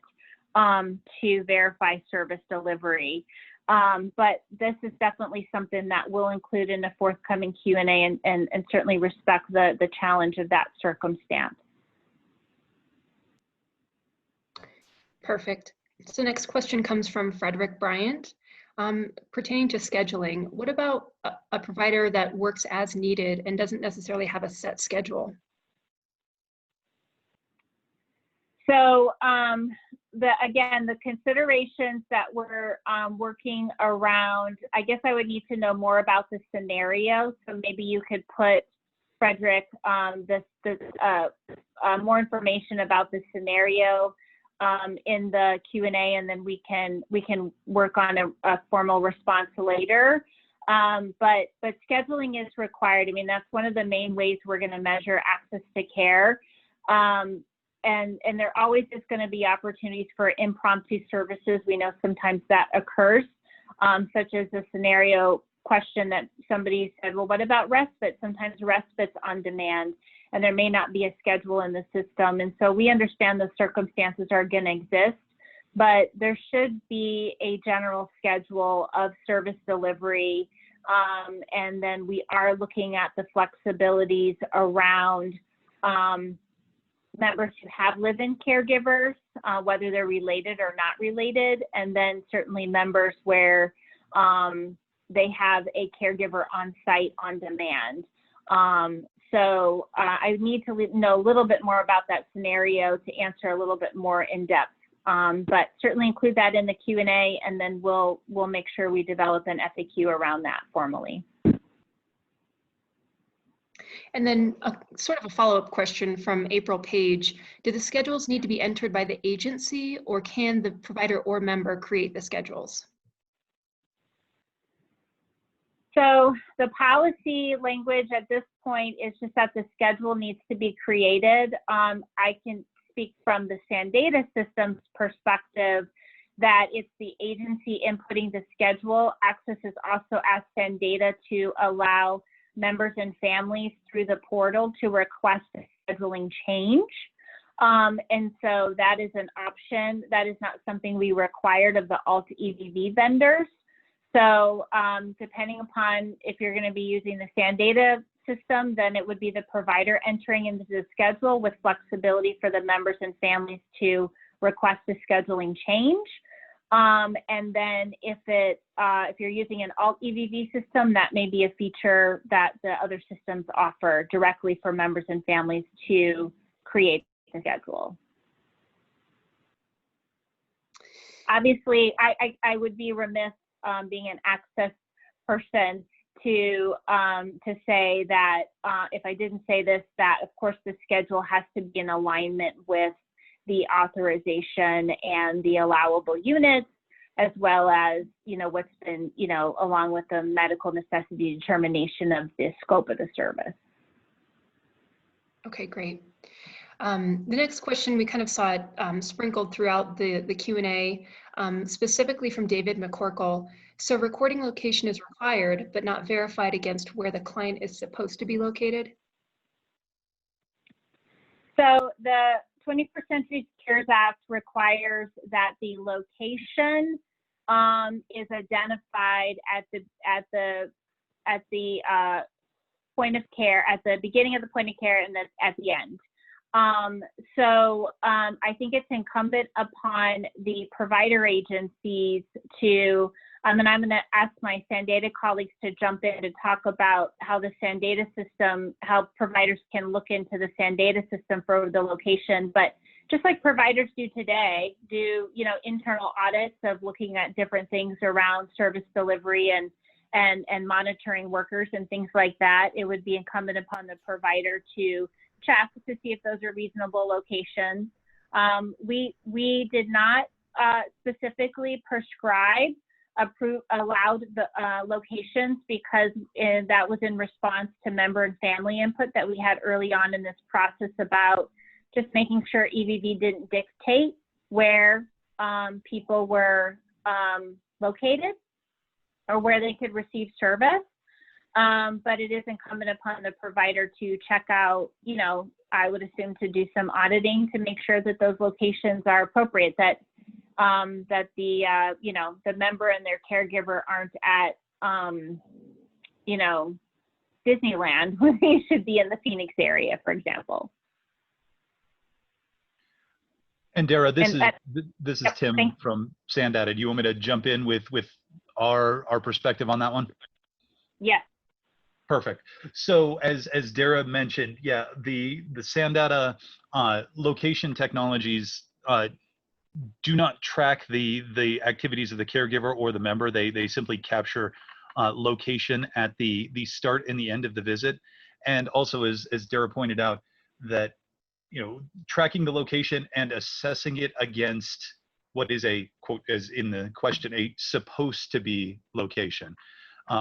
to verify service delivery. But this is definitely something that we'll include in a forthcoming Q&A and certainly respect the challenge of that circumstance. Perfect. So next question comes from Frederick Bryant. Pertaining to scheduling, what about a provider that works as needed and doesn't necessarily have a set schedule? So again, the considerations that we're working around, I guess I would need to know more about the scenario. So maybe you could put, Frederick, more information about the scenario in the Q&A, and then we can work on a formal response later. But scheduling is required. I mean, that's one of the main ways we're going to measure access to care. And there always is going to be opportunities for impromptu services. We know sometimes that occurs, such as the scenario question that somebody said, well, what about respite? Sometimes respite's on demand, and there may not be a schedule in the system. And so we understand the circumstances are going to exist, but there should be a general schedule of service delivery. And then we are looking at the flexibilities around members who have live-in caregivers, whether they're related or not related, and then certainly members where they have a caregiver on site on demand. So I need to know a little bit more about that scenario to answer a little bit more in depth, but certainly include that in the Q&A, and then we'll make sure we develop an FAQ around that formally. And then sort of a follow-up question from April Page. Do the schedules need to be entered by the agency, or can the provider or member create the schedules? So the policy language at this point is just that the schedule needs to be created. I can speak from the SANDATA system's perspective that it's the agency inputting the schedule. Access has also asked SANDATA to allow members and families through the portal to request a scheduling change. And so that is an option. That is not something we required of the alt EVV vendors. So depending upon if you're going to be using the SANDATA system, then it would be the provider entering into the schedule with flexibility for the members and families to request a scheduling change. And then if you're using an alt EVV system, that may be a feature that the other systems offer directly for members and families to create the schedule. Obviously, I would be remiss being an access person to say that if I didn't say this, that of course the schedule has to be in alignment with the authorization and the allowable units, as well as, what's been, along with the medical necessity determination of the scope of the service. Okay, great. The next question, we kind of saw it sprinkled throughout the Q&A, specifically from David McCorkle. So recording location is required, but not verified against where the client is supposed to be located? So the 21st Century Cures Act requires that the location is identified at the point of care, at the beginning of the point of care, and at the end. So I think it's incumbent upon the provider agencies to, and I'm going to ask my SANDATA colleagues to jump in to talk about how the SANDATA system, how providers can look into the SANDATA system for the location. But just like providers do today, internal audits of looking at different things around service delivery and monitoring workers and things like that, it would be incumbent upon the provider to check to see if those are reasonable locations. We did not specifically prescribe allowed the locations because that was in response to member and family input that we had early on in this process about just making sure EVV didn't dictate where people were located or where they could receive service. But it is incumbent upon the provider to check out, I would assume to do some auditing to make sure that those locations are appropriate, that the member and their caregiver aren't at, Disneyland when they should be in the Phoenix area, for example. And Dara, this is yep, Tim from SANDATA. Do you want me to jump in with our perspective on that one? Yes. Perfect. So as Dara mentioned, yeah, the SANDATA location technologies do not track the activities of the caregiver or the member. They simply capture location at the start and the end of the visit. And also, as Dara pointed out, that tracking the location and assessing it against what is a, quote, as in the question, a supposed to be location.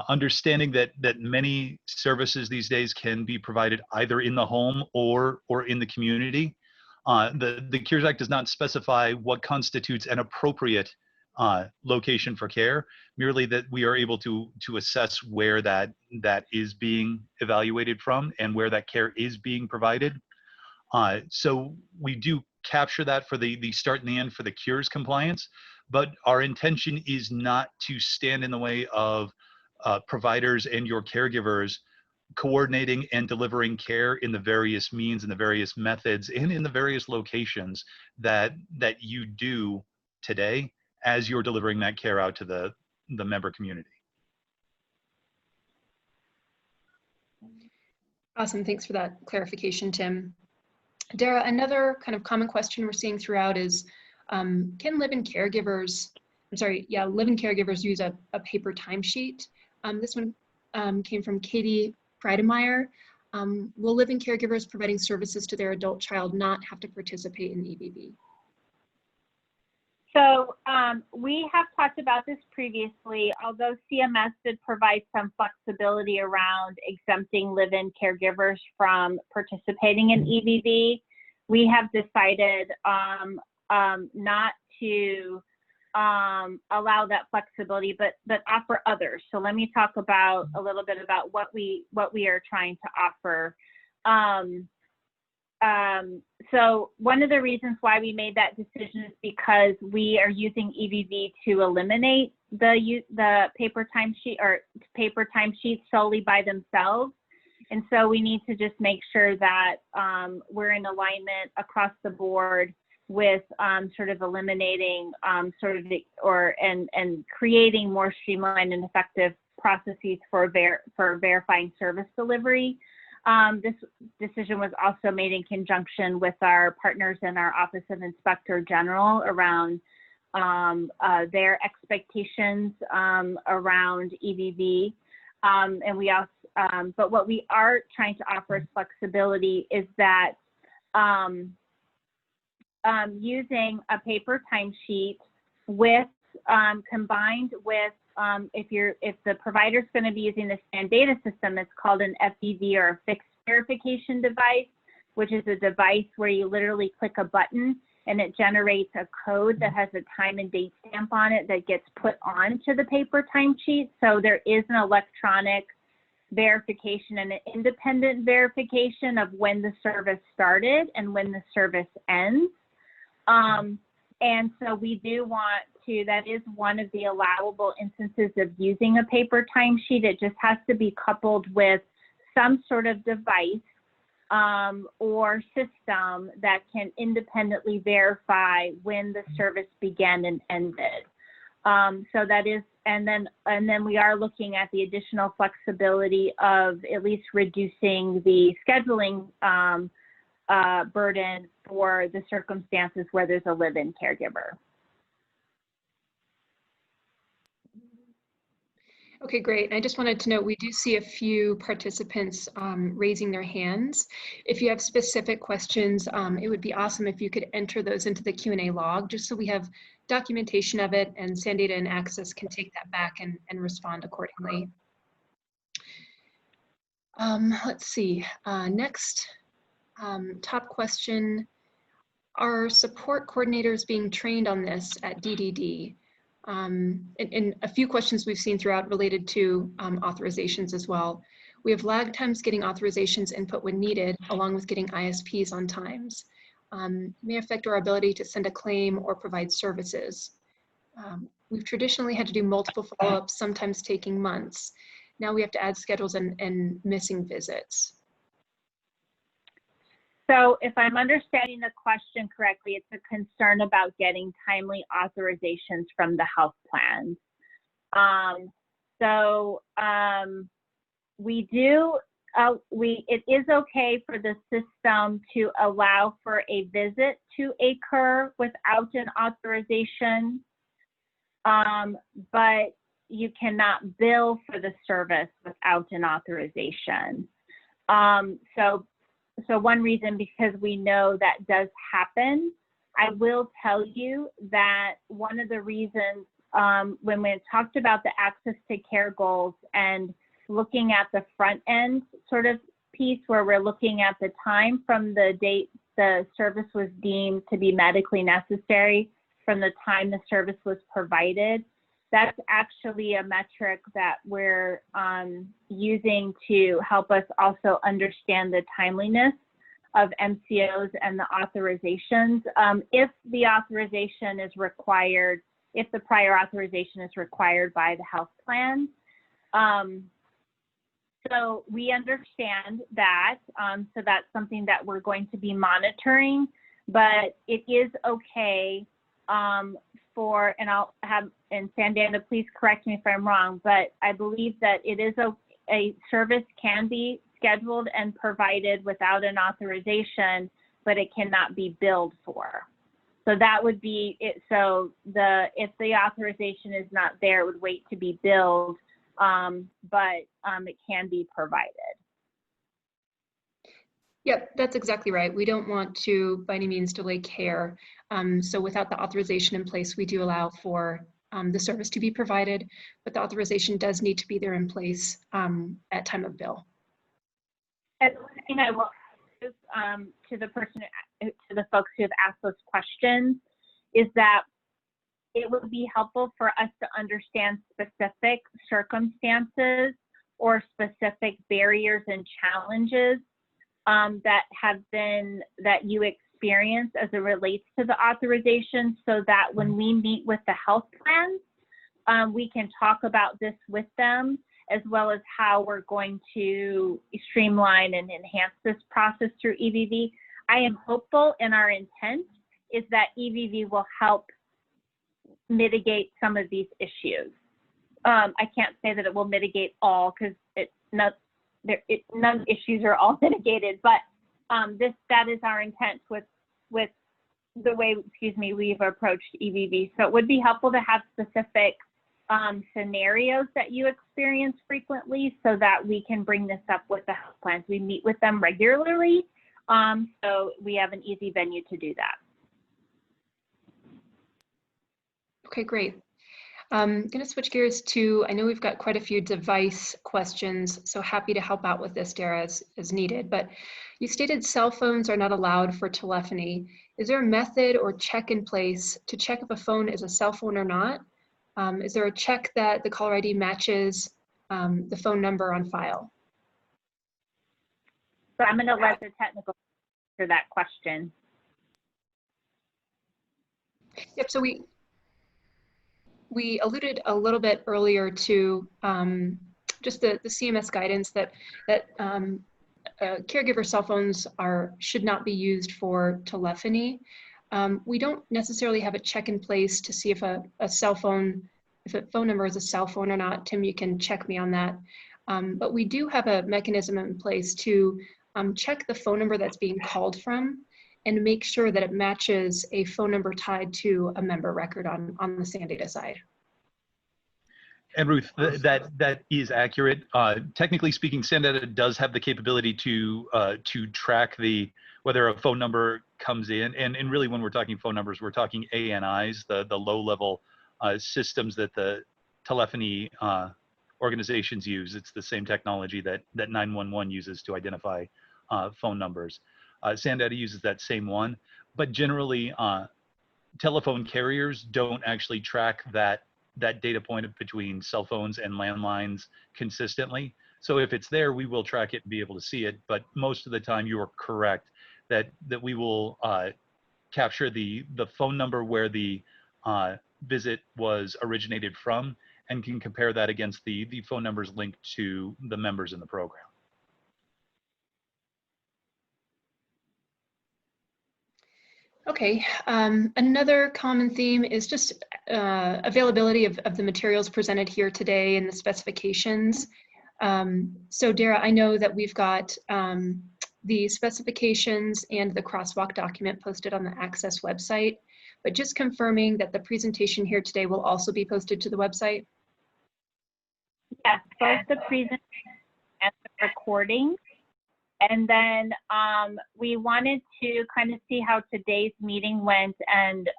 Understanding that many services these days can be provided either in the home or in the community. The Cures Act does not specify what constitutes an appropriate location for care, merely that we are able to assess where that is being evaluated from and where that care is being provided. So we do capture that for the start and the end for the Cures compliance, but our intention is not to stand in the way of providers and your caregivers coordinating and delivering care in the various means and the various methods and in the various locations that you do today as you're delivering that care out to the member community. Awesome, thanks for that clarification, Tim. Dara, another kind of common question we're seeing throughout is, can live-in caregivers use a paper timesheet? This one came from Katie Friedemeyer. Will live-in caregivers providing services to their adult child not have to participate in EVV? So we have talked about this previously. Although CMS did provide some flexibility around exempting live-in caregivers from participating in EVV, we have decided not to allow that flexibility, but offer others. So let me talk about a little bit about what we are trying to offer. So one of the reasons why we made that decision is because we are using EVV to eliminate the paper timesheet or paper timesheets solely by themselves. And so we need to just make sure that we're in alignment across the board with sort of eliminating and creating more streamlined and effective processes for verifying service delivery. This decision was also made in conjunction with our partners in our Office of Inspector General around their expectations around EVV. And we also, but what we are trying to offer as flexibility is that using a paper timesheet with combined with if the provider is going to be using the SAN data system, it's called an FEV or a fixed verification device, which is a device where you literally click a button and it generates a code that has a time and date stamp on it that gets put onto the paper timesheet. So there is an electronic verification and an independent verification of when the service started and when the service ends. And so we do want to, that is one of the allowable instances of using a paper timesheet. It just has to be coupled with some sort of device or system that can independently verify when the service began and ended. So that is, and then we are looking at the additional flexibility of at least reducing the scheduling burden for the circumstances where there's a live-in caregiver. Okay, great. And I just wanted to note, we do see a few participants raising their hands. If you have specific questions, it would be awesome if you could enter those into the Q&A log, just so we have documentation of it and SAN Data and Access can take that back and respond accordingly. Let's see, next top question. Are support coordinators being trained on this at DDD? And a few questions we've seen throughout related to authorizations as well. We have lag times getting authorizations input when needed, along with getting ISPs on times. May affect our ability to send a claim or provide services. We've traditionally had to do multiple follow-ups, sometimes taking months. Now we have to add schedules and missing visits. So if I'm understanding the question correctly, it's a concern about getting timely authorizations from the health plans. It is okay for the system to allow for a visit to occur without an authorization, but you cannot bill for the service without an authorization. So one reason, because we know that does happen. I will tell you that one of the reasons when we talked about the access to care goals and looking at the front end sort of piece where we're looking at the time from the date the service was deemed to be medically necessary from the time the service was provided, that's actually a metric that we're using to help us also understand the timeliness of MCOs and the authorizations. If the authorization is required, if the prior authorization is required by the health plan. So we understand that, so that's something that we're going to be monitoring, but it is okay for, and I'll have, and SAN Data, please correct me if I'm wrong, but I believe that it is a service can be scheduled and provided without an authorization, but it cannot be billed for. So that would be it. So if the authorization is not there, it would wait to be billed, but it can be provided. Yep, that's exactly right. We don't want to, by any means, delay care. So without the authorization in place, we do allow for the service to be provided, but the authorization does need to be there in place at time of bill. And one thing I will ask to the folks who have asked those questions is that it would be helpful for us to understand specific circumstances or specific barriers and challenges that you experience as it relates to the authorization, so that when we meet with the health plans, we can talk about this with them, as well as how we're going to streamline and enhance this process through EVV. I am hopeful, and our intent is that EVV will help mitigate some of these issues. I can't say that it will mitigate all, because none issues are all mitigated, but that is our intent with the way, we've approached EVV. So it would be helpful to have specific scenarios that you experience frequently, so that we can bring this up with the health plans. We meet with them regularly, so we have an easy venue to do that. Okay, great. I'm going to switch gears to, I know we've got quite a few device questions, so happy to help out with this, Dara, as needed. But you stated cell phones are not allowed for telephony. Is there a method or check in place to check if a phone is a cell phone or not? Is there a check that the caller ID matches the phone number on file? So I'm going to let the technical answer that question. Yep, so we alluded a little bit earlier to just the CMS guidance that caregiver cell phones should not be used for telephony. We don't necessarily have a check in place to see if a phone number is a cell phone or not. Tim, you can check me on that. But we do have a mechanism in place to check the phone number that's being called from and make sure that it matches a phone number tied to a member record on the SANData side. And Ruth, that is accurate. Technically speaking, SANData does have the capability to track whether a phone number comes in, and really when we're talking phone numbers, we're talking ANIs, the low-level systems that the telephony organizations use. It's the same technology that 911 uses to identify phone numbers. SANData uses that same one, but generally telephone carriers don't actually track that data point between cell phones and landlines consistently. So if it's there, we will track it and be able to see it, but most of the time you are correct that we will capture the phone number where the visit was originated from, and can compare that against the phone numbers linked to the members in the program. Okay, another common theme is just availability of the materials presented here today and the specifications. So Dara, I know that we've got the specifications and the crosswalk document posted on the Access website, but just confirming that the presentation here today will also be posted to the website? Yes, both the presentation and the recording. And then we wanted to kind of see how today's meeting went, and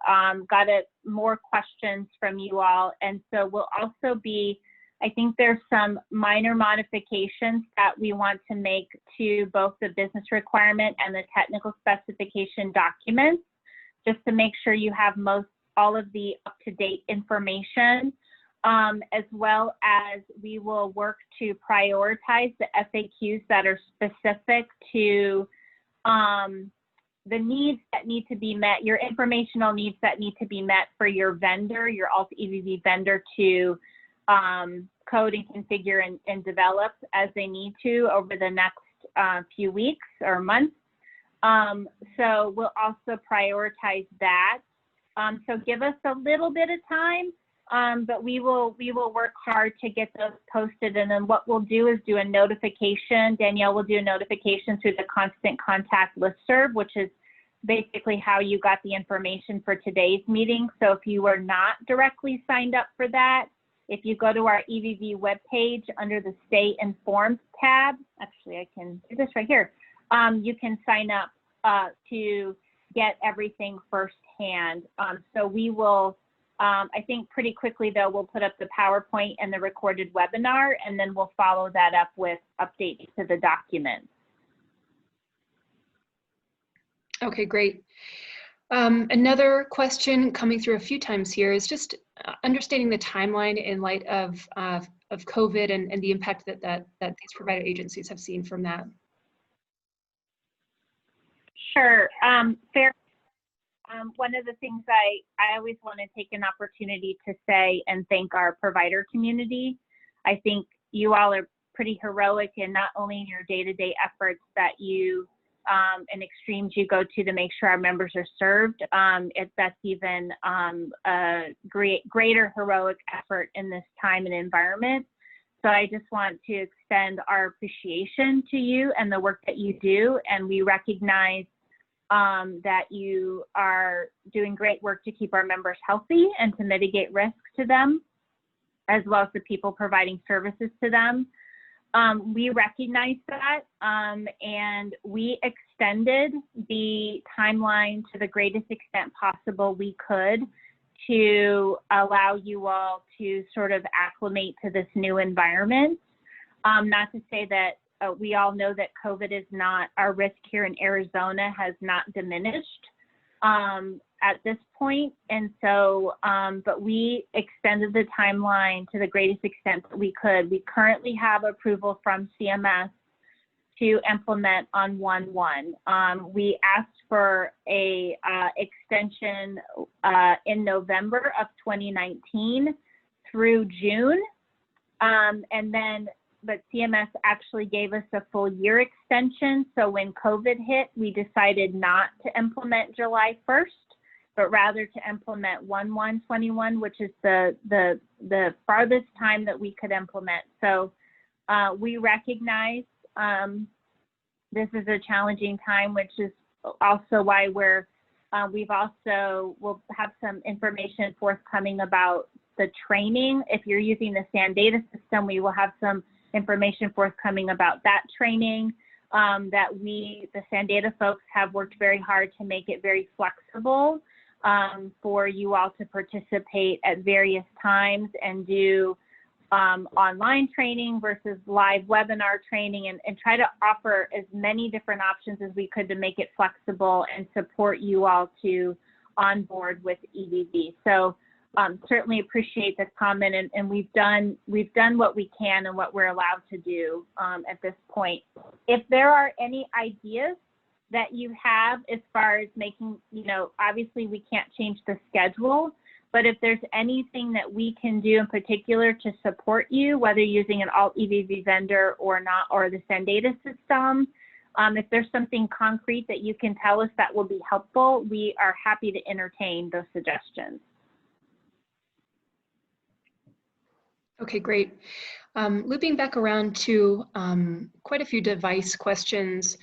got more questions from you all. And so we'll also be, I think there's some minor modifications that we want to make to both the business requirement and the technical specification documents, just to make sure you have all of the up-to-date information. As well as we will work to prioritize the FAQs that are specific to the needs that need to be met, your informational needs that need to be met for your vendor, your Alt EVV vendor, to code and configure and develop as they need to over the next few weeks or months. So we'll also prioritize that. So give us a little bit of time. But we will work hard to get those posted, and then what we'll do is do a notification. Danielle will do a notification through the Constant Contact listserv, which is basically how you got the information for today's meeting. So if you were not directly signed up for that, if you go to our EVV webpage under the Stay Informed tab, actually I can do this right here, you can sign up to get everything firsthand. So we will, I think pretty quickly though, we'll put up the PowerPoint and the recorded webinar, and then we'll follow that up with updates to the documents. Okay, great. Another question coming through a few times here is just understanding the timeline in light of COVID and the impact that these provider agencies have seen from that. Sure, fair. One of the things I always want to take an opportunity to say and thank our provider community. I think you all are pretty heroic in not only in your day-to-day efforts that you and extremes you go to make sure our members are served, that's even a greater heroic effort in this time and environment. So I just want to extend our appreciation to you and the work that you do, and we recognize that you are doing great work to keep our members healthy and to mitigate risk to them, as well as the people providing services to them. We recognize that, and we extended the timeline to the greatest extent possible we could to allow you all to sort of acclimate to this new environment. Not to say that we all know that COVID is not, our risk here in Arizona has not diminished at this point. And so, but we extended the timeline to the greatest extent that we could. We currently have approval from CMS to implement on 1/1. We asked for a extension in November of 2019 through June. But CMS actually gave us a full year extension. So when COVID hit, we decided not to implement July 1st, but rather to implement 1/1/21, which is the farthest time that we could implement. So we recognize this is a challenging time, which is also why we'll have some information forthcoming about the training. If you're using the SANdata system, we will have some information forthcoming about that training that the SANdata folks have worked very hard to make it very flexible for you all to participate at various times and do online training versus live webinar training, and try to offer as many different options as we could to make it flexible and support you all to onboard with EVV. So certainly appreciate the comment, and we've done what we can and what we're allowed to do at this point. If there are any ideas that you have as far as making, obviously we can't change the schedule, but if there's anything that we can do in particular to support you, whether using an alt EVV vendor or not, or the SANdata system, if there's something concrete that you can tell us that will be helpful, we are happy to entertain those suggestions. Okay, great. Looping back around to quite a few device questions,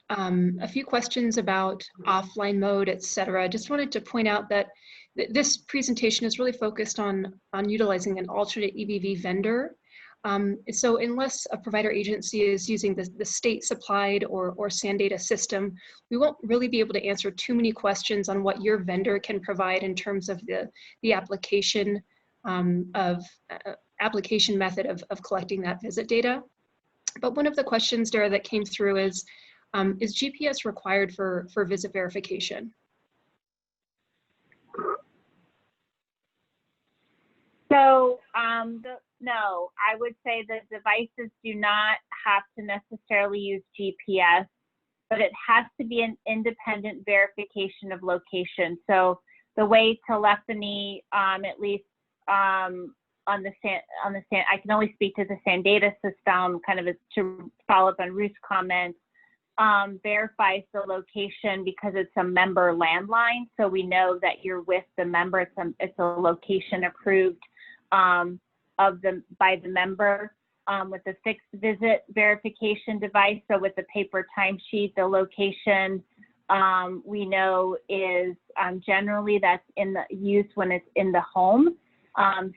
a few questions about offline mode, et cetera. I just wanted to point out that this presentation is really focused on utilizing an alternate EVV vendor. So unless a provider agency is using the state supplied or SANdata system, we won't really be able to answer too many questions on what your vendor can provide in terms of the application application method of collecting that visit data. But one of the questions, Dara, that came through is GPS required for visit verification? So no, I would say that devices do not have to necessarily use GPS, but it has to be an independent verification of location. So the way telephony, at least on the I can only speak to the SANdata system, kind of to follow up on Ruth's comments, verifies the location because it's a member landline. So we know that you're with the member. It's a location approved by the member. With the fixed visit verification device, so with the paper timesheet, the location we know is generally that's in the use when it's in the home.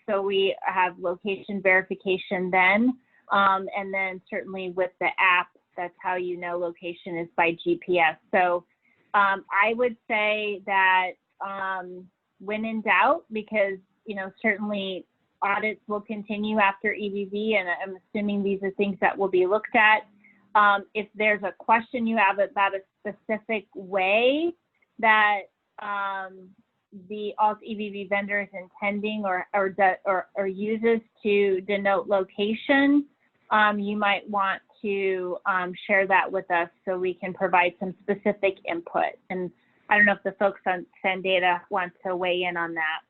So we have location verification then, and then certainly with the app, that's how you know location is by GPS. So I would say that when in doubt, because certainly audits will continue after EVV, and I'm assuming these are things that will be looked at. If there's a question you have about a specific way that the alt EVV vendor is intending or uses to denote location, you might want to share that with us so we can provide some specific input. And I don't know if the folks on SANdata want to weigh in on that.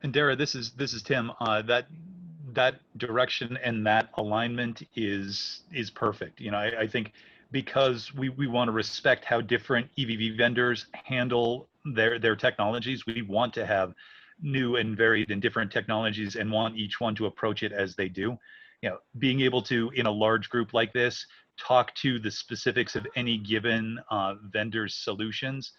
And Dara, this is Tim. That that direction and that alignment is perfect. You know, I think because we want to respect how different EVV vendors handle their technologies, we want to have new and varied and different technologies and want each one to approach it as they do. You know, being able to, in a large group like this, talk to the specifics of any given vendor's solutions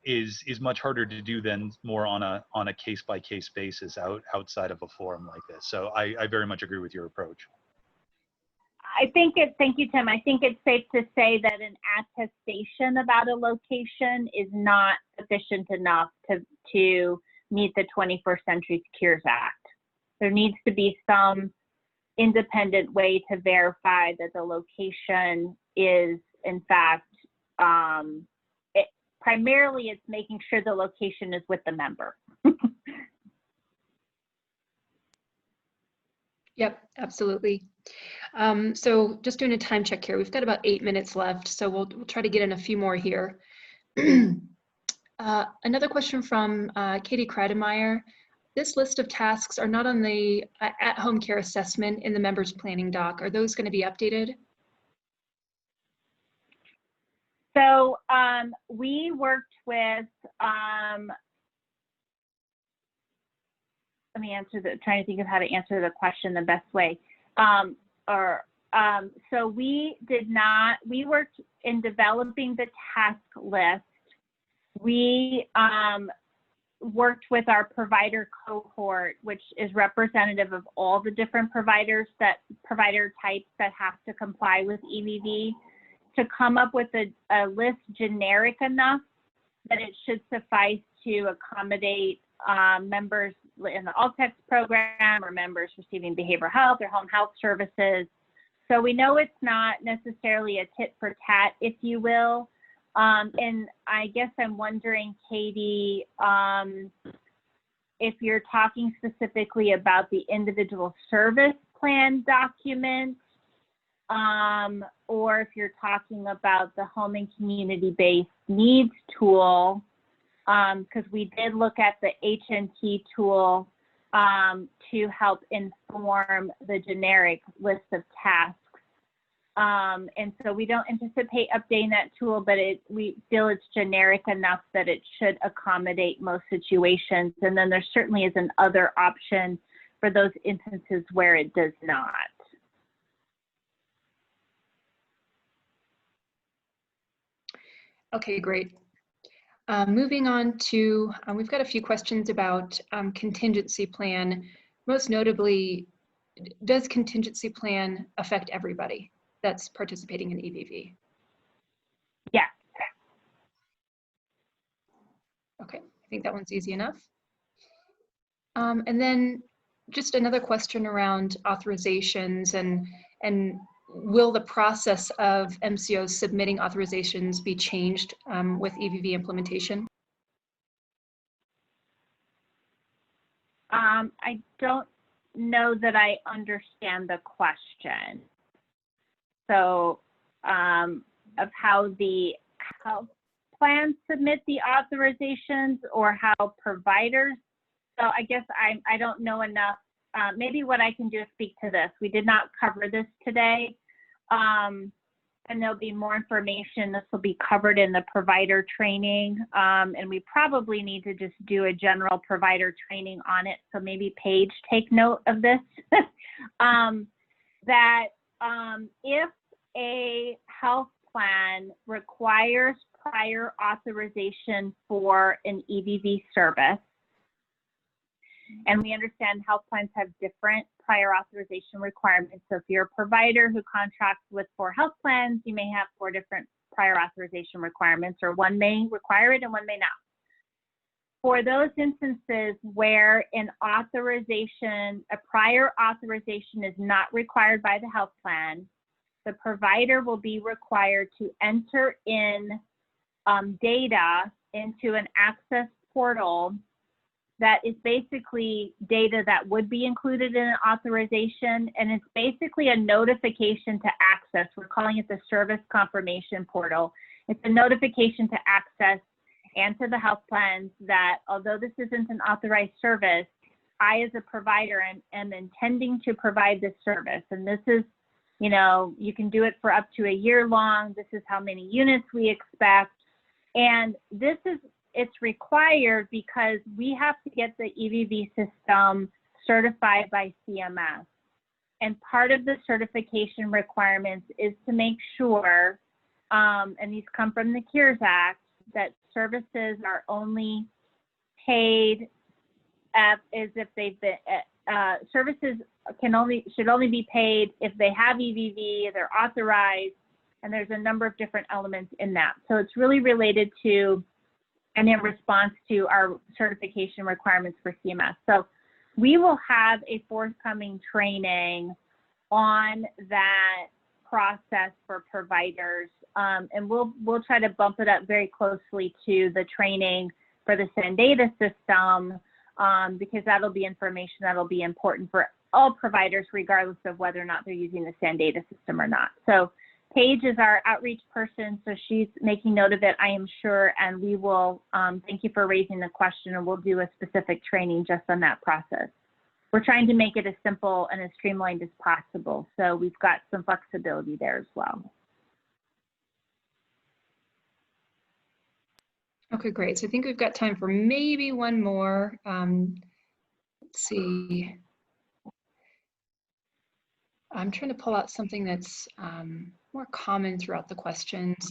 is much harder to do than more on a case by case basis outside of a forum like this. So I very much agree with your approach. Thank you, Tim. I think it's safe to say that an attestation about a location is not sufficient enough to meet the 21st Century Secures Act. There needs to be some independent way to verify that the location is, in fact, primarily it's making sure the location is with the member. Yep, absolutely. So just doing a time check here. We've got about 8 minutes left, so we'll try to get in a few more here. Another question from Katie Kreidemeyer. This list of tasks are not on the at-home care assessment in the members planning doc. Are those going to be updated? So we worked with, let me trying to think of how to answer the question the best way. So we worked in developing the task list. We worked with our provider cohort, which is representative of all the different provider types that have to comply with EVV, to come up with a list generic enough that it should suffice to accommodate members in the ALTEX program or members receiving behavioral health or home health services. So we know it's not necessarily a tit for tat, if you will. And I guess I'm wondering, Katie, if you're talking specifically about the individual service plan document, or if you're talking about the home and community-based needs tool, because we did look at the HNT tool to help inform the generic list of tasks. And so we don't anticipate updating that tool, but we feel it's generic enough that it should accommodate most situations. And then there certainly is an other option for those instances where it does not. Okay, great. Moving on to, we've got a few questions about contingency plan. Most notably, does contingency plan affect everybody that's participating in EVV? Yes. Okay, I think that one's easy enough. And then just another question around authorizations and will the process of MCOs submitting authorizations be changed with EVV implementation? I don't know that I understand the question. So of how the health plans submit the authorizations or how providers. So I guess I don't know enough. Maybe what I can do is speak to this. We did not cover this today. And there'll be more information. This will be covered in the provider training. And we probably need to just do a general provider training on it. So maybe Paige, take note of this. If a health plan requires prior authorization for an EVV service, and we understand health plans have different prior authorization requirements. So if you're a provider who contracts with 4 health plans, you may have 4 different prior authorization requirements, or one may require it and one may not. For those instances where a prior authorization is not required by the health plan, the provider will be required to enter in data into an access portal that is basically data that would be included in an authorization, and it's basically a notification to access. We're calling it the service confirmation portal. It's a notification to access and to the health plans that although this isn't an authorized service, I as a provider am intending to provide this service, and this is, you know, you can do it for up to a year long. This is how many units we expect. And it's required because we have to get the EVV system certified by CMS. And part of the certification requirements is to make sure, and these come from the CARES Act, that services are only paid as if they've been, services should only be paid if they have EVV, they're authorized, and there's a number of different elements in that. So it's really related to and in response to our certification requirements for CMS. So we will have a forthcoming training on that process for providers, and we'll try to bump it up very closely to the training for the SANDATA system, because that'll be information that'll be important for all providers, regardless of whether or not they're using the SANDATA system or not. So Paige is our outreach person, so she's making note of it, I am sure, and we will, thank you for raising the question, and we'll do a specific training just on that process. We're trying to make it as simple and as streamlined as possible, so we've got some flexibility there as well. Okay, great. So I think we've got time for maybe one more. Let's see. I'm trying to pull out something that's more common throughout the questions.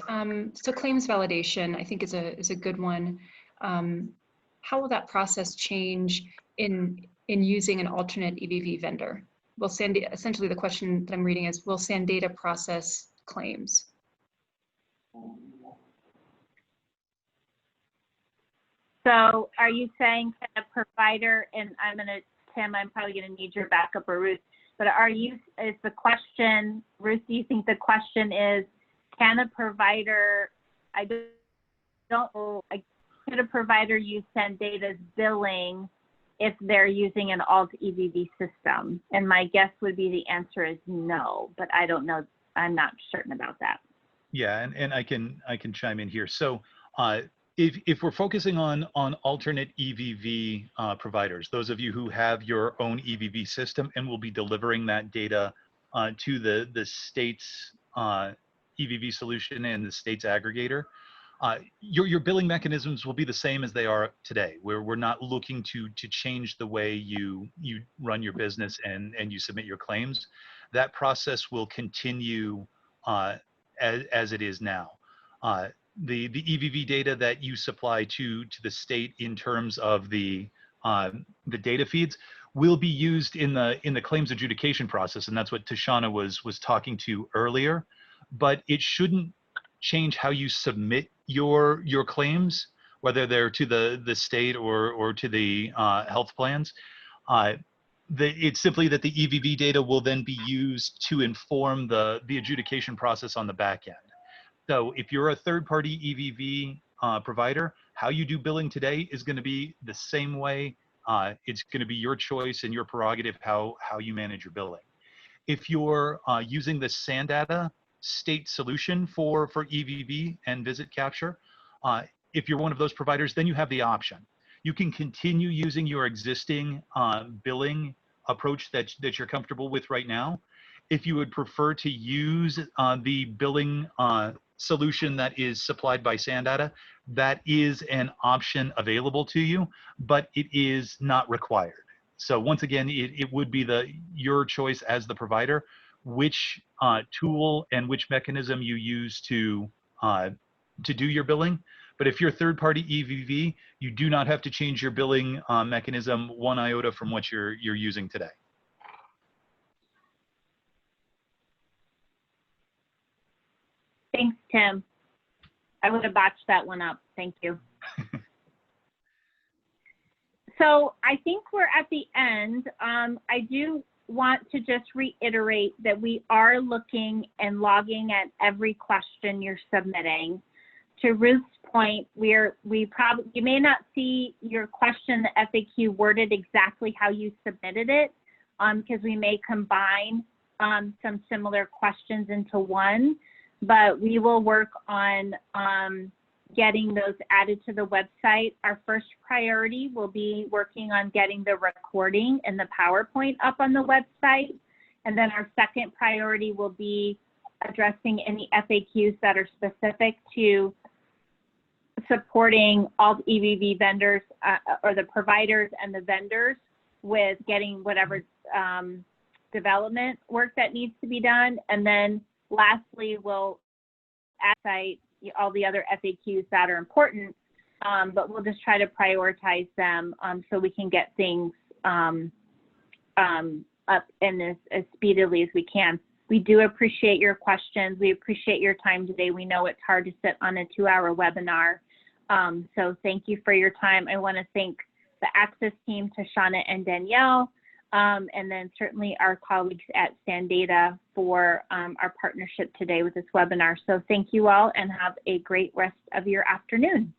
So claims validation, I think is a good one. How will that process change in using an alternate EVV vendor? Will SANDATA, essentially the question that I'm reading is, will SANDATA process claims? So are you saying that a provider, and Tim, I'm probably gonna need your backup, or Ruth, but is the question, Ruth, do you think the question is, can a provider, could a provider use SANDATA's billing if they're using an alt EVV system? And my guess would be the answer is no, but I don't know, I'm not certain about that. Yeah, and I can chime in here. So if we're focusing on alternate EVV providers, those of you who have your own EVV system and will be delivering that data to the state's EVV solution and the state's aggregator, your billing mechanisms will be the same as they are today. We're not looking to change the way you run your business and you submit your claims. That process will continue as it is now. The EVV data that you supply to the state in terms of the data feeds will be used in the claims adjudication process, and that's what Tashana was talking to earlier. But it shouldn't change how you submit your claims, whether they're to the state or to the health plans. It's simply that the EVV data will then be used to inform the adjudication process on the back end. So if you're a third-party EVV provider, how you do billing today is going to be the same way. It's going to be your choice and your prerogative how you manage your billing. If you're using the SANDATA state solution for EVV and visit capture, if you're one of those providers, then you have the option. You can continue using your existing billing approach that you're comfortable with right now. If you would prefer to use the billing solution that is supplied by SANDATA, that is an option available to you, but it is not required. So once again, it would be your choice as the provider, which tool and which mechanism you use to do your billing. But if you're third-party EVV, you do not have to change your billing mechanism one iota from what you're using today. Thanks, Tim. I would have botched that one up. Thank you. So I think we're at the end. I do want to just reiterate that we are looking and logging at every question you're submitting. To Ruth's point, you may not see your question, the FAQ, worded exactly how you submitted it, because we may combine some similar questions into one. But we will work on getting those added to the website. Our first priority will be working on getting the recording and the PowerPoint up on the website. And then our second priority will be addressing any FAQs that are specific to supporting all the EVV vendors or the providers and the vendors with getting whatever development work that needs to be done. And then lastly, we'll cite all the other FAQs that are important, but we'll just try to prioritize them so we can get things up in as speedily as we can. We do appreciate your questions. We appreciate your time today. We know it's hard to sit on a 2-hour webinar. So thank you for your time. I want to thank the Access team, Tashana and Danielle, and then certainly our colleagues at SanData for our partnership today with this webinar. So thank you all and have a great rest of your afternoon.